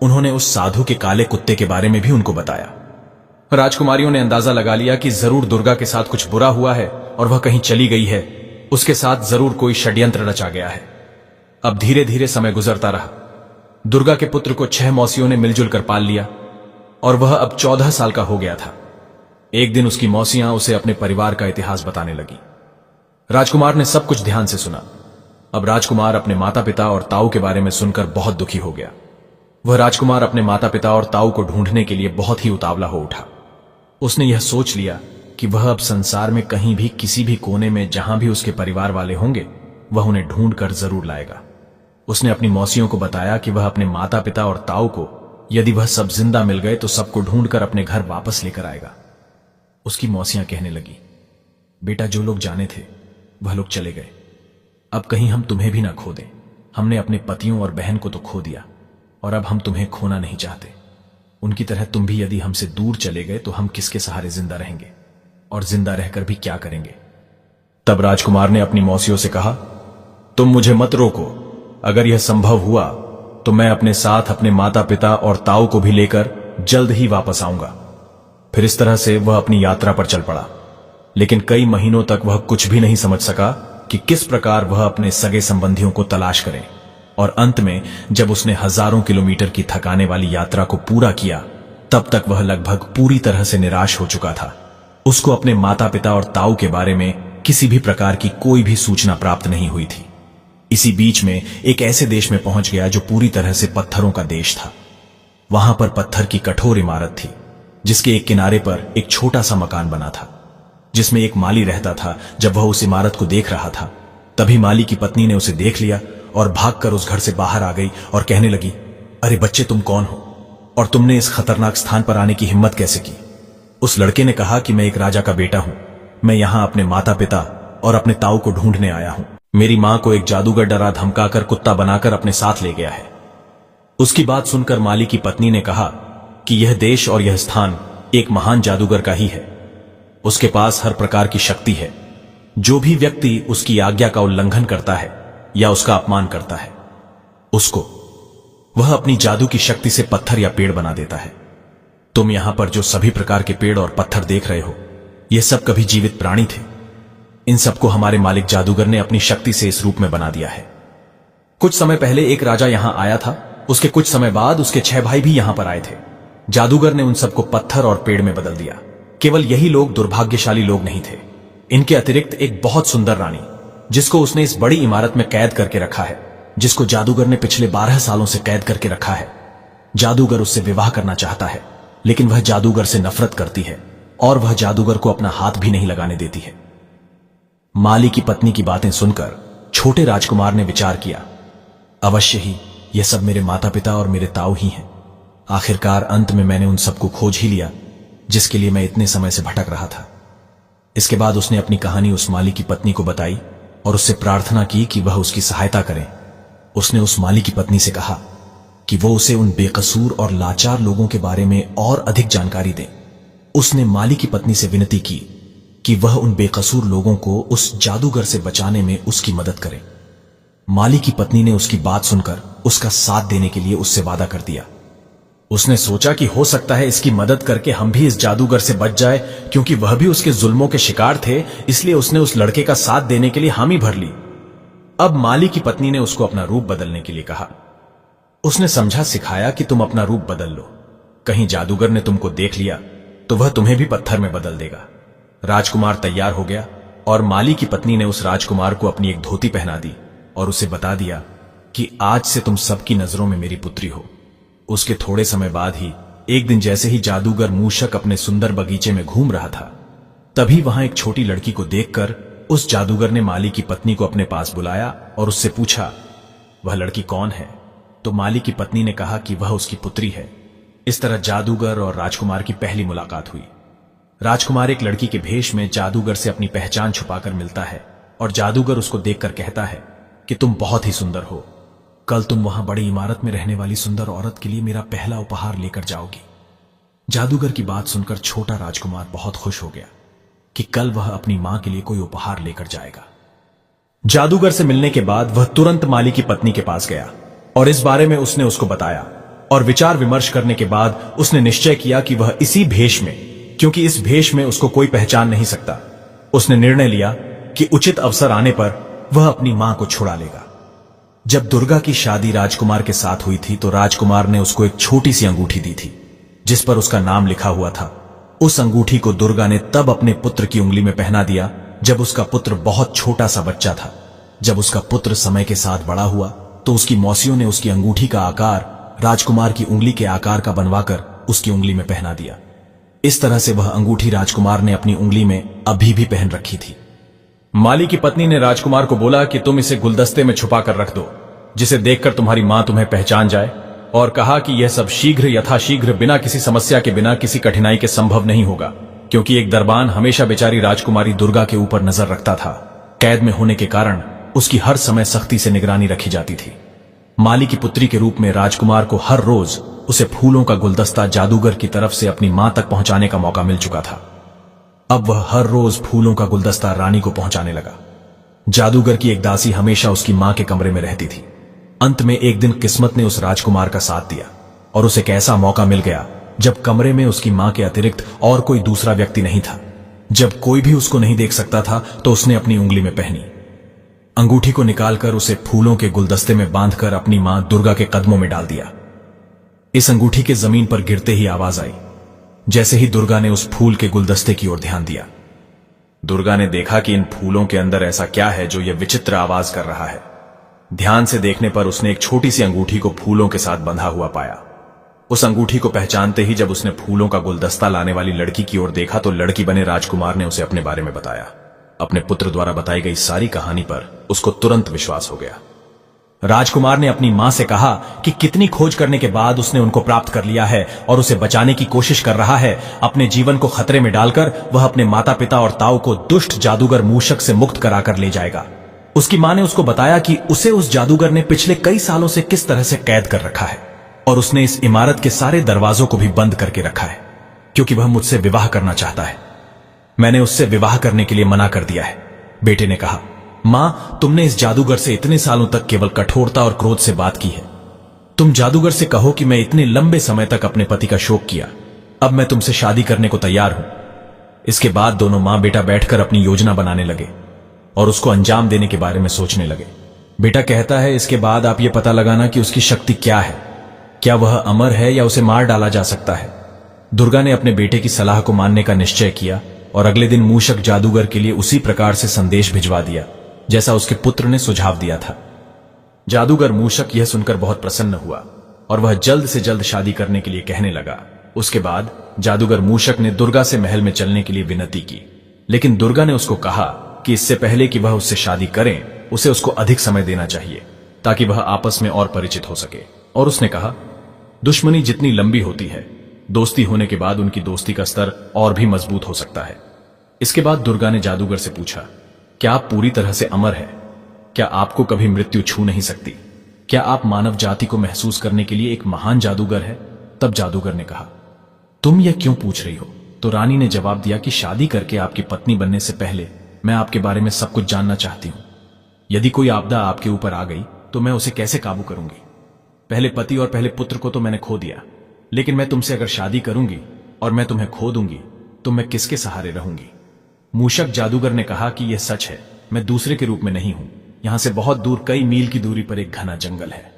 उन्होंने उस साधु के काले कुत्ते के बारे में भी उनको बताया। राजकुमारियों ने अंदाजा लगा लिया कि जरूर दुर्गा के साथ कुछ बुरा हुआ है और वह कहीं चली गई है, उसके साथ जरूर कोई षड्यंत्र रचा गया है। अब धीरे धीरे समय गुजरता रहा। दुर्गा के पुत्र को 6 मौसियों ने मिलजुल कर पाल लिया और वह अब 14 साल का हो गया था। एक दिन उसकी मौसियां उसे अपने परिवार का इतिहास बताने लगी। राजकुमार ने सब कुछ ध्यान से सुना। अब राजकुमार अपने माता पिता और ताऊ के बारे में सुनकर बहुत दुखी हो गया। वह राजकुमार अपने माता पिता और ताऊ को ढूंढने के लिए बहुत ही उतावला हो उठा। उसने यह सोच लिया कि वह अब संसार में कहीं भी, किसी भी कोने में, जहां भी उसके परिवार वाले होंगे, वह उन्हें ढूंढ कर जरूर लाएगा। उसने अपनी मौसियों को बताया कि वह अपने माता पिता और ताऊ को, यदि वह सब जिंदा मिल गए, तो सबको ढूंढकर अपने घर वापस लेकर आएगा। उसकी मौसियां कहने लगी, बेटा, जो लोग जाने थे वह लोग चले गए, अब कहीं हम तुम्हें भी ना खो दें। हमने अपने पतियों और बहन को तो खो दिया और अब हम तुम्हें खोना नहीं चाहते। उनकी तरह तुम भी यदि हमसे दूर चले गए तो हम किसके सहारे जिंदा रहेंगे और जिंदा रहकर भी क्या करेंगे? तब राजकुमार ने अपनी मौसियों से कहा, तुम मुझे मत रोको। अगर यह संभव हुआ तो मैं अपने साथ अपने माता पिता और ताऊ को भी लेकर जल्द ही वापस आऊंगा। फिर इस तरह से वह अपनी यात्रा पर चल पड़ा, लेकिन कई महीनों तक वह कुछ भी नहीं समझ सका कि किस प्रकार वह अपने सगे संबंधियों को तलाश करे। और अंत में जब उसने हजारों किलोमीटर की थकाने वाली यात्रा को पूरा किया, तब तक वह लगभग पूरी तरह से निराश हो चुका था। उसको अपने माता पिता और ताऊ के बारे में किसी भी प्रकार की कोई भी सूचना प्राप्त नहीं हुई थी। इसी बीच में एक ऐसे देश में पहुंच गया जो पूरी तरह से पत्थरों का देश था। वहां पर पत्थर की कठोर इमारत थी, जिसके एक किनारे पर एक छोटा सा मकान बना था, जिसमें एक माली रहता था। जब वह उस इमारत को देख रहा था, तभी माली की पत्नी ने उसे देख लिया और भागकर उस घर से बाहर आ गई और कहने लगी, अरे बच्चे, तुम कौन हो और तुमने इस खतरनाक स्थान पर आने की हिम्मत कैसे की? उस लड़के ने कहा कि मैं एक राजा का बेटा हूं। मैं यहां अपने माता पिता और अपने ताऊ को ढूंढने आया हूं। मेरी मां को एक जादूगर डरा धमकाकर कुत्ता बनाकर अपने साथ ले गया है। उसकी बात सुनकर माली की पत्नी ने कहा कि यह देश और यह स्थान एक महान जादूगर का ही है। उसके पास हर प्रकार की शक्ति है। जो भी व्यक्ति उसकी आज्ञा का उल्लंघन करता है या उसका अपमान करता है, उसको वह अपनी जादू की शक्ति से पत्थर या पेड़ बना देता है। तुम यहां पर जो सभी प्रकार के पेड़ और पत्थर देख रहे हो, यह सब कभी जीवित प्राणी थे। इन सबको हमारे मालिक जादूगर ने अपनी शक्ति से इस रूप में बना दिया है। कुछ समय पहले एक राजा यहां आया था। उसके कुछ समय बाद उसके 6 भाई भी यहां पर आए थे। जादूगर ने उन सबको पत्थर और पेड़ में बदल दिया। केवल यही लोग दुर्भाग्यशाली लोग नहीं थे। इनके अतिरिक्त एक बहुत सुंदर रानी, जिसको उसने इस बड़ी इमारत में कैद करके रखा है, जिसको जादूगर ने पिछले 12 सालों से कैद करके रखा है। जादूगर उससे विवाह करना चाहता है, लेकिन वह जादूगर से नफरत करती है और वह जादूगर को अपना हाथ भी नहीं लगाने देती है। माली की पत्नी की बातें सुनकर छोटे राजकुमार ने विचार किया, अवश्य ही यह सब मेरे माता पिता और मेरे ताऊ ही हैं। आखिरकार अंत में मैंने उन सबको खोज ही लिया। जिसके लिए मैं इतने समय से भटक रहा था। इसके बाद उसने अपनी कहानी उस माली की पत्नी को बताई और उससे प्रार्थना की कि वह उसकी सहायता करे। उसने उस माली की पत्नी से कहा कि वो उसे उन बेकसूर और लाचार लोगों के बारे में और अधिक जानकारी दे। उसने माली की पत्नी से विनती की कि वह उन बेकसूर लोगों को उस जादूगर से बचाने में उसकी मदद करे। माली की पत्नी ने उसकी बात सुनकर उसका साथ देने के लिए उससे वादा कर दिया। उसने सोचा कि हो सकता है इसकी मदद करके हम भी इस जादूगर से बच जाए, क्योंकि वह भी उसके जुल्मों के शिकार थे, इसलिए उसने उस लड़के का साथ देने के लिए हामी भर ली। अब माली की पत्नी ने उसको अपना रूप बदलने के लिए कहा। उसने समझा सिखाया कि तुम अपना रूप बदल लो, कहीं जादूगर ने तुमको देख लिया तो वह तुम्हें भी पत्थर में बदल देगा। राजकुमार तैयार हो गया और माली की पत्नी ने उस राजकुमार को अपनी एक धोती पहना दी और उसे बता दिया कि आज से तुम सबकी नजरों में मेरी पुत्री हो। उसके थोड़े समय बाद ही एक दिन जैसे ही जादूगर मूषक अपने सुंदर बगीचे में घूम रहा था, तभी वहां एक छोटी लड़की को देखकर उस जादूगर ने माली की पत्नी को अपने पास बुलाया और उससे पूछा, वह लड़की कौन है? तो माली की पत्नी ने कहा कि वह उसकी पुत्री है। इस तरह जादूगर और राजकुमार की पहली मुलाकात हुई। राजकुमार एक लड़की के भेष में जादूगर से अपनी पहचान छुपाकर मिलता है और जादूगर उसको देखकर कहता है कि तुम बहुत ही सुंदर हो। कल तुम वहां बड़ी इमारत में रहने वाली सुंदर औरत के लिए मेरा पहला उपहार लेकर जाओगी। जादूगर की बात सुनकर छोटा राजकुमार बहुत खुश हो गया कि कल वह अपनी मां के लिए कोई उपहार लेकर जाएगा। जादूगर से मिलने के बाद वह तुरंत माली की पत्नी के पास गया और इस बारे में उसने उसको बताया, और विचार विमर्श करने के बाद उसने निश्चय किया कि वह इसी भेष में, क्योंकि इस भेष में उसको कोई पहचान नहीं सकता, उसने निर्णय लिया कि उचित अवसर आने पर वह अपनी मां को छुड़ा लेगा। जब दुर्गा की शादी राजकुमार के साथ हुई थी तो राजकुमार ने उसको एक छोटी सी अंगूठी दी थी जिस पर उसका नाम लिखा हुआ था। उस अंगूठी को दुर्गा ने तब अपने पुत्र की उंगली में पहना दिया जब उसका पुत्र बहुत छोटा सा बच्चा था। जब उसका पुत्र समय के साथ बड़ा हुआ तो उसकी मौसियों ने उसकी अंगूठी का आकार राजकुमार की उंगली के आकार का बनवाकर उसकी उंगली में पहना दिया। इस तरह से वह अंगूठी राजकुमार ने अपनी उंगली में अभी भी पहन रखी थी। माली की पत्नी ने राजकुमार को बोला कि तुम इसे गुलदस्ते में छुपा कर रख दो, जिसे देखकर तुम्हारी मां तुम्हें पहचान जाए, और कहा कि यह सब शीघ्र यथाशीघ्र बिना किसी समस्या के, बिना किसी कठिनाई के संभव नहीं होगा, क्योंकि एक दरबान हमेशा बेचारी राजकुमारी दुर्गा के ऊपर नजर रखता था। कैद में होने के कारण उसकी हर समय सख्ती से निगरानी रखी जाती थी। माली की पुत्री के रूप में राजकुमार को हर रोज उसे फूलों का गुलदस्ता जादूगर की तरफ से अपनी मां तक पहुंचाने का मौका मिल चुका था। अब वह हर रोज फूलों का गुलदस्ता रानी को पहुंचाने लगा। जादूगर की एक दासी हमेशा उसकी मां के कमरे में रहती थी। अंत में एक दिन किस्मत ने उस राजकुमार का साथ दिया और उसे एक ऐसा मौका मिल गया जब कमरे में उसकी मां के अतिरिक्त और कोई दूसरा व्यक्ति नहीं था। जब कोई भी उसको नहीं देख सकता था तो उसने अपनी उंगली में पहनी अंगूठी को निकालकर उसे फूलों के गुलदस्ते में बांधकर अपनी मां दुर्गा के कदमों में डाल दिया। इस अंगूठी के जमीन पर गिरते ही आवाज आई। जैसे ही दुर्गा ने उस फूल के गुलदस्ते की ओर ध्यान दिया, दुर्गा ने देखा कि इन फूलों के अंदर ऐसा क्या है जो यह विचित्र आवाज कर रहा है। ध्यान से देखने पर उसने एक छोटी सी अंगूठी को फूलों के साथ बंधा हुआ पाया। उस अंगूठी को पहचानते ही जब उसने फूलों का गुलदस्ता लाने वाली लड़की की ओर देखा तो लड़की बने राजकुमार ने उसे अपने बारे में बताया। अपने पुत्र द्वारा बताई गई सारी कहानी पर उसको तुरंत विश्वास हो गया। राजकुमार ने अपनी मां से कहा कि कितनी खोज करने के बाद उसने उनको प्राप्त कर लिया है और उसे बचाने की कोशिश कर रहा है। अपने जीवन को खतरे में डालकर वह अपने माता पिता और ताऊ को दुष्ट जादूगर मूषक से मुक्त कराकर ले जाएगा। उसकी मां ने उसको बताया कि उसे उस जादूगर ने पिछले कई सालों से किस तरह से कैद कर रखा है और उसने इस इमारत के सारे दरवाजों को भी बंद करके रखा है, क्योंकि वह मुझसे विवाह करना चाहता है। मैंने उससे विवाह करने के लिए मना कर दिया है। बेटे ने कहा, मां, तुमने इस जादूगर से इतने सालों तक केवल कठोरता और क्रोध से बात की है। तुम जादूगर से कहो कि मैं इतने लंबे समय तक अपने पति का शोक किया, अब मैं तुमसे शादी करने को तैयार हूं। इसके बाद दोनों मां बेटा बैठकर अपनी योजना बनाने लगे और उसको अंजाम देने के बारे में सोचने लगे। बेटा कहता है, इसके बाद आप यह पता लगाना कि उसकी शक्ति क्या है, क्या वह अमर है या उसे मार डाला जा सकता है। दुर्गा ने अपने बेटे की सलाह को मानने का निश्चय किया और अगले दिन मूषक जादूगर के लिए उसी प्रकार से संदेश भिजवा दिया जैसा उसके पुत्र ने सुझाव दिया था। जादूगर मूषक यह सुनकर बहुत प्रसन्न हुआ और वह जल्द से जल्द शादी करने के लिए कहने लगा। उसके बाद जादूगर मूषक ने दुर्गा से महल में चलने के लिए विनती की, लेकिन दुर्गा ने उसको कहा कि इससे पहले कि वह उससे शादी करें उसे उसको अधिक समय देना चाहिए ताकि वह आपस में और परिचित हो सके। और उसने कहा, दुश्मनी जितनी लंबी होती है दोस्ती होने के बाद उनकी दोस्ती का स्तर और भी मजबूत हो सकता है। इसके बाद दुर्गा ने जादूगर से पूछा, क्या आप पूरी तरह से अमर हैं? क्या आपको कभी मृत्यु छू नहीं सकती? क्या आप मानव जाति को महसूस करने के लिए एक महान जादूगर है? तब जादूगर ने कहा, तुम यह क्यों पूछ रही हो? तो रानी ने जवाब दिया कि शादी करके आपकी पत्नी बनने से पहले मैं आपके बारे में सब कुछ जानना चाहती हूं। यदि कोई आपदा आपके ऊपर आ गई तो मैं उसे कैसे काबू करूंगी? पहले पति और पहले पुत्र को तो मैंने खो दिया, लेकिन मैं तुमसे अगर शादी करूंगी और मैं तुम्हें खो दूंगी तो मैं किसके सहारे रहूंगी? मूषक जादूगर ने कहा कि यह सच है, मैं दूसरे के रूप में नहीं हूं। यहां से बहुत दूर कई मील की दूरी पर एक घना जंगल है।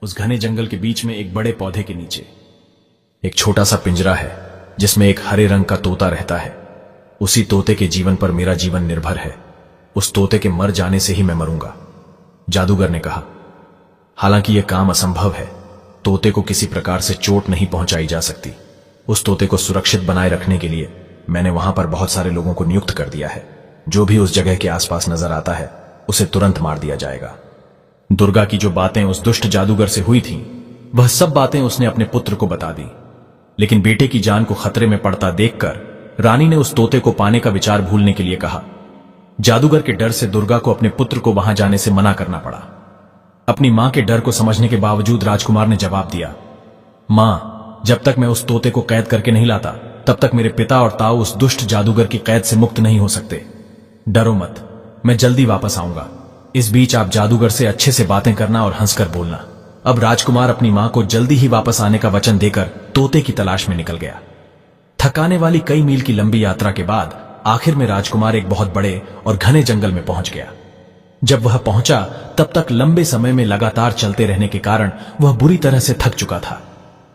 उस घने जंगल के बीच में एक बड़े पौधे के नीचे एक छोटा सा पिंजरा है जिसमें एक हरे रंग का तोता रहता है। उसी तोते के जीवन पर मेरा जीवन निर्भर है। उस तोते के मर जाने से ही मैं मरूंगा। जादूगर ने कहा, हालांकि यह काम असंभव है। तोते को किसी प्रकार से चोट नहीं पहुंचाई जा सकती। उस तोते को सुरक्षित बनाए रखने के लिए मैंने वहां पर बहुत सारे लोगों को नियुक्त कर दिया है। जो भी उस जगह के आसपास नजर आता है उसे तुरंत मार दिया जाएगा। दुर्गा की जो बातें उस दुष्ट जादूगर से हुई थीं, वह सब बातें उसने अपने पुत्र को बता दी। लेकिन बेटे की जान को खतरे में पड़ता देखकर रानी ने उस तोते को पाने का विचार भूलने के लिए कहा। जादूगर के डर से दुर्गा को अपने पुत्र को वहां जाने से मना करना पड़ा। अपनी मां के डर को समझने के बावजूद राजकुमार ने जवाब दिया, मां, जब तक मैं उस तोते को कैद करके नहीं लाता तब तक मेरे पिता और ताऊ उस दुष्ट जादूगर की कैद से मुक्त नहीं हो सकते। डरो मत, मैं जल्दी वापस आऊंगा। इस बीच आप जादूगर से अच्छे से बातें करना और हंसकर बोलना। अब राजकुमार अपनी मां को जल्दी ही वापस आने का वचन देकर तोते की तलाश में निकल गया। थकाने वाली कई मील की लंबी यात्रा के बाद आखिर में राजकुमार एक बहुत बड़े और घने जंगल में पहुंच गया। जब वह पहुंचा तब तक लंबे समय में लगातार चलते रहने के कारण वह बुरी तरह से थक चुका था।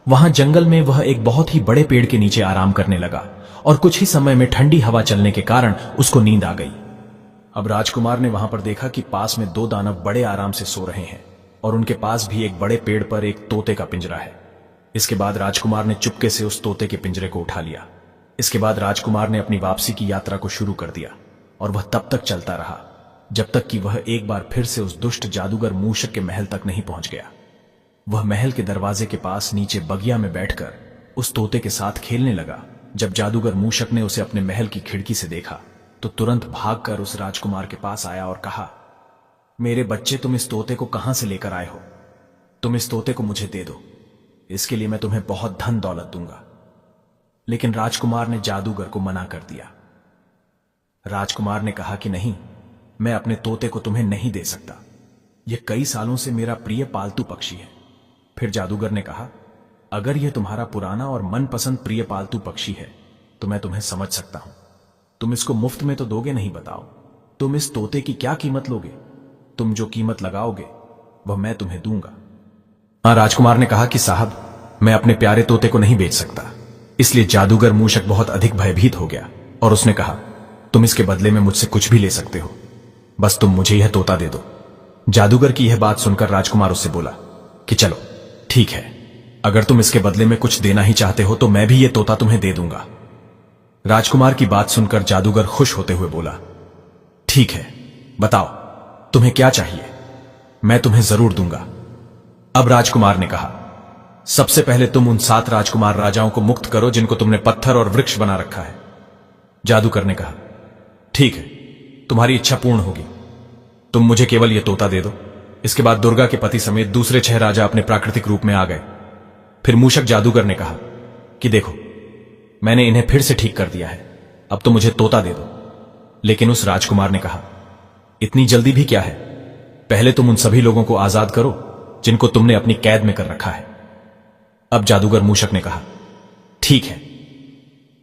वहां जंगल में वह एक बहुत ही बड़े पेड़ के नीचे आराम करने लगा और कुछ ही समय में ठंडी हवा चलने के कारण उसको नींद आ गई। अब राजकुमार ने वहां पर देखा कि पास में दो दानव बड़े आराम से सो रहे हैं और उनके पास भी एक बड़े पेड़ पर एक तोते का पिंजरा है। इसके बाद राजकुमार ने चुपके से उस तोते के पिंजरे को उठा लिया। इसके बाद राजकुमार ने अपनी वापसी की यात्रा को शुरू कर दिया और वह तब तक चलता रहा जब तक कि वह एक बार फिर से उस दुष्ट जादूगर मूषक के महल तक नहीं पहुंच गया। वह महल के दरवाजे के पास नीचे बगिया में बैठकर उस तोते के साथ खेलने लगा। जब जादूगर मूषक ने उसे अपने महल की खिड़की से देखा तो तुरंत भागकर उस राजकुमार के पास आया और कहा, मेरे बच्चे, तुम इस तोते को कहां से लेकर आए हो? तुम इस तोते को मुझे दे दो, इसके लिए मैं तुम्हें बहुत धन दौलत दूंगा। लेकिन राजकुमार ने जादूगर को मना कर दिया। राजकुमार ने कहा कि नहीं, मैं अपने तोते को तुम्हें नहीं दे सकता। यह कई सालों से मेरा प्रिय पालतू पक्षी है। फिर जादूगर ने कहा, अगर यह तुम्हारा पुराना और मनपसंद प्रिय पालतू पक्षी है तो मैं तुम्हें समझ सकता हूं। तुम इसको मुफ्त में तो दोगे नहीं, बताओ तुम इस तोते की क्या कीमत लोगे? तुम जो कीमत लगाओगे वह मैं तुम्हें दूंगा। हाँ, राजकुमार ने कहा कि साहब, मैं अपने प्यारे तोते को नहीं बेच सकता। इसलिए जादूगर मूषक बहुत अधिक भयभीत हो गया और उसने कहा, तुम इसके बदले में मुझसे कुछ भी ले सकते हो, बस तुम मुझे यह तोता दे दो। जादूगर की यह बात सुनकर राजकुमार उससे बोला कि चलो ठीक है, अगर तुम इसके बदले में कुछ देना ही चाहते हो तो मैं भी यह तोता तुम्हें दे दूंगा। राजकुमार की बात सुनकर जादूगर खुश होते हुए बोला, ठीक है, बताओ तुम्हें क्या चाहिए, मैं तुम्हें जरूर दूंगा। अब राजकुमार ने कहा, सबसे पहले तुम उन 7 राजकुमार राजाओं को मुक्त करो जिनको तुमने पत्थर और वृक्ष बना रखा है। जादूगर ने कहा, ठीक है, तुम्हारी इच्छा पूर्ण होगी, तुम मुझे केवल यह तोता दे दो। इसके बाद दुर्गा के पति समेत दूसरे 6 राजा अपने प्राकृतिक रूप में आ गए। फिर मूषक जादूगर ने कहा कि देखो, मैंने इन्हें फिर से ठीक कर दिया है, अब तो मुझे तोता दे दो। लेकिन उस राजकुमार ने कहा, इतनी जल्दी भी क्या है, पहले तुम उन सभी लोगों को आजाद करो जिनको तुमने अपनी कैद में कर रखा है। अब जादूगर मूषक ने कहा, ठीक है।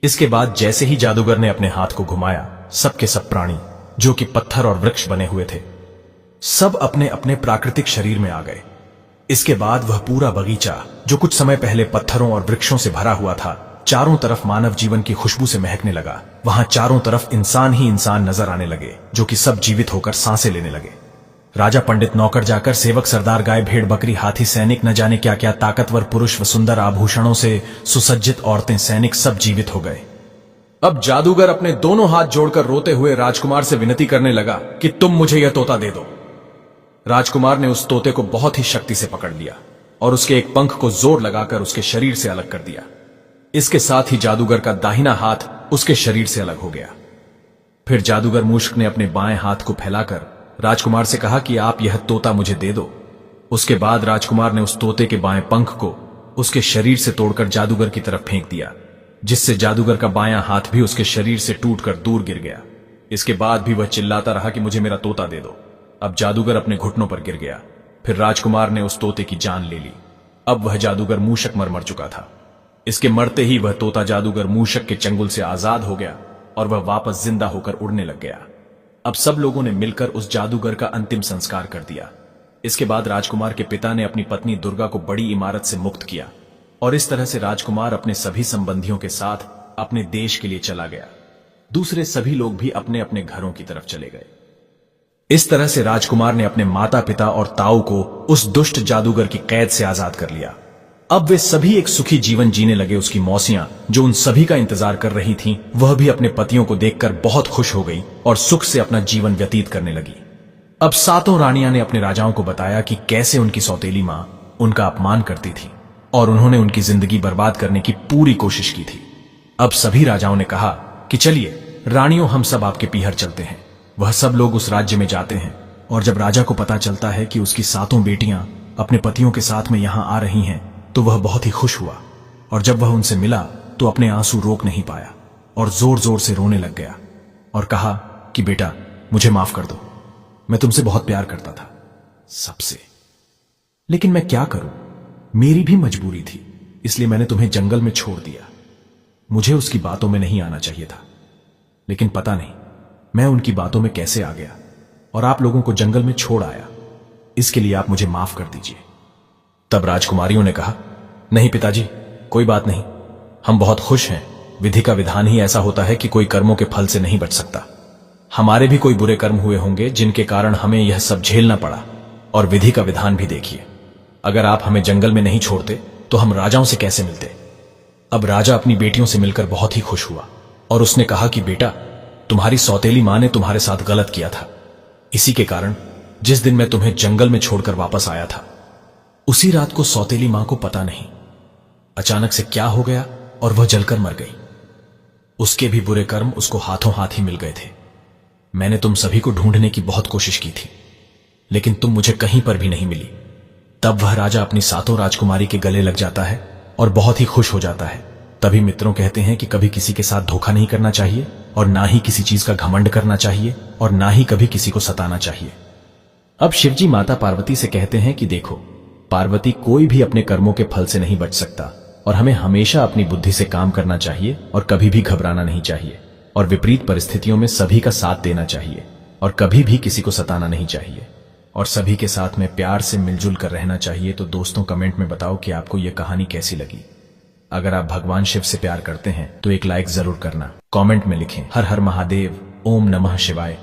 इसके बाद जैसे ही जादूगर ने अपने हाथ को घुमाया, सब के सब प्राणी जो कि पत्थर और वृक्ष बने हुए थे, सब अपने अपने प्राकृतिक शरीर में आ गए। इसके बाद वह पूरा बगीचा जो कुछ समय पहले पत्थरों और वृक्षों से भरा हुआ था, चारों तरफ मानव जीवन की खुशबू से महकने लगा। वहां चारों तरफ इंसान ही इंसान नजर आने लगे जो कि सब जीवित होकर सांसें लेने लगे। राजा, पंडित, नौकर जाकर, सेवक, सरदार, गाय, भेड़, बकरी, हाथी, सैनिक, न जाने क्या क्या ताकतवर पुरुष व सुंदर आभूषणों से सुसज्जित औरतें, सैनिक सब जीवित हो गए। अब जादूगर अपने दोनों हाथ जोड़कर रोते हुए राजकुमार से विनती करने लगा कि तुम मुझे यह तोता दे दो। राजकुमार ने उस तोते को बहुत ही शक्ति से पकड़ लिया और उसके एक पंख को जोर लगाकर उसके शरीर से अलग कर दिया। इसके साथ ही जादूगर का दाहिना हाथ उसके शरीर से अलग हो गया। फिर जादूगर मूषक ने अपने बाएं हाथ को फैलाकर राजकुमार से कहा कि आप यह तोता मुझे दे दो। उसके बाद राजकुमार ने उस तोते के बाएं पंख को उसके शरीर से तोड़कर जादूगर की तरफ फेंक दिया, जिससे जादूगर का बायां हाथ भी उसके शरीर से टूटकर दूर गिर गया। इसके बाद भी वह चिल्लाता रहा कि मुझे मेरा तोता दे दो। अब जादूगर अपने घुटनों पर गिर गया। फिर राजकुमार ने उस तोते की जान ले ली। अब वह जादूगर मूषक मर चुका था। इसके मरते ही वह तोता जादूगर मूषक के चंगुल से आजाद हो गया और वह वापस जिंदा होकर उड़ने लग गया। अब सब लोगों ने मिलकर उस जादूगर का अंतिम संस्कार कर दिया। इसके बाद राजकुमार के पिता ने अपनी पत्नी दुर्गा को बड़ी इमारत से मुक्त किया और इस तरह से राजकुमार अपने सभी संबंधियों के साथ अपने देश के लिए चला गया। दूसरे सभी लोग भी अपने अपने घरों की तरफ चले गए। इस तरह से राजकुमार ने अपने माता पिता और ताऊ को उस दुष्ट जादूगर की कैद से आजाद कर लिया। अब वे सभी एक सुखी जीवन जीने लगे। उसकी मौसियां जो उन सभी का इंतजार कर रही थीं, वह भी अपने पतियों को देखकर बहुत खुश हो गई और सुख से अपना जीवन व्यतीत करने लगी। अब सातों रानियां ने अपने राजाओं को बताया कि कैसे उनकी सौतेली मां उनका अपमान करती थी और उन्होंने उनकी जिंदगी बर्बाद करने की पूरी कोशिश की थी। अब सभी राजाओं ने कहा कि चलिए रानियों, हम सब आपके पीहर चलते हैं। वह सब लोग उस राज्य में जाते हैं और जब राजा को पता चलता है कि उसकी सातों बेटियां अपने पतियों के साथ में यहां आ रही हैं, तो वह बहुत ही खुश हुआ और जब वह उनसे मिला तो अपने आंसू रोक नहीं पाया और जोर जोर से रोने लग गया और कहा कि बेटा, मुझे माफ कर दो, मैं तुमसे बहुत प्यार करता था, सबसे, लेकिन मैं क्या करूं, मेरी भी मजबूरी थी, इसलिए मैंने तुम्हें जंगल में छोड़ दिया। मुझे उसकी बातों में नहीं आना चाहिए था, लेकिन पता नहीं मैं उनकी बातों में कैसे आ गया और आप लोगों को जंगल में छोड़ आया। इसके लिए आप मुझे माफ कर दीजिए। तब राजकुमारियों ने कहा, नहीं पिताजी, कोई बात नहीं, हम बहुत खुश हैं। विधि का विधान ही ऐसा होता है कि कोई कर्मों के फल से नहीं बच सकता। हमारे भी कोई बुरे कर्म हुए होंगे जिनके कारण हमें यह सब झेलना पड़ा, और विधि का विधान भी देखिए, अगर आप हमें जंगल में नहीं छोड़ते तो हम राजाओं से कैसे मिलते। अब राजा अपनी बेटियों से मिलकर बहुत ही खुश हुआ और उसने कहा कि बेटा, तुम्हारी सौतेली मां ने तुम्हारे साथ गलत किया था। इसी के कारण जिस दिन मैं तुम्हें जंगल में छोड़कर वापस आया था, उसी रात को सौतेली मां को पता नहीं अचानक से क्या हो गया और वह जलकर मर गई। उसके भी बुरे कर्म उसको हाथों हाथ ही मिल गए थे। मैंने तुम सभी को ढूंढने की बहुत कोशिश की थी, लेकिन तुम मुझे कहीं पर भी नहीं मिली। तब वह राजा अपनी सातों राजकुमारी के गले लग जाता है और बहुत ही खुश हो जाता है। तभी मित्रों कहते हैं कि कभी किसी के साथ धोखा नहीं करना चाहिए और ना ही किसी चीज का घमंड करना चाहिए और ना ही कभी किसी को सताना चाहिए। अब शिवजी माता पार्वती से कहते हैं कि देखो पार्वती, कोई भी अपने कर्मों के फल से नहीं बच सकता और हमें हमेशा अपनी बुद्धि से काम करना चाहिए और कभी भी घबराना नहीं चाहिए और विपरीत परिस्थितियों में सभी का साथ देना चाहिए और कभी भी किसी को सताना नहीं चाहिए और सभी के साथ में प्यार से मिलजुल कर रहना चाहिए। तो दोस्तों, कमेंट में बताओ कि आपको यह कहानी कैसी लगी। अगर आप भगवान शिव से प्यार करते हैं तो एक लाइक जरूर करना। कमेंट में लिखें हर हर महादेव, ओम नमः शिवाय।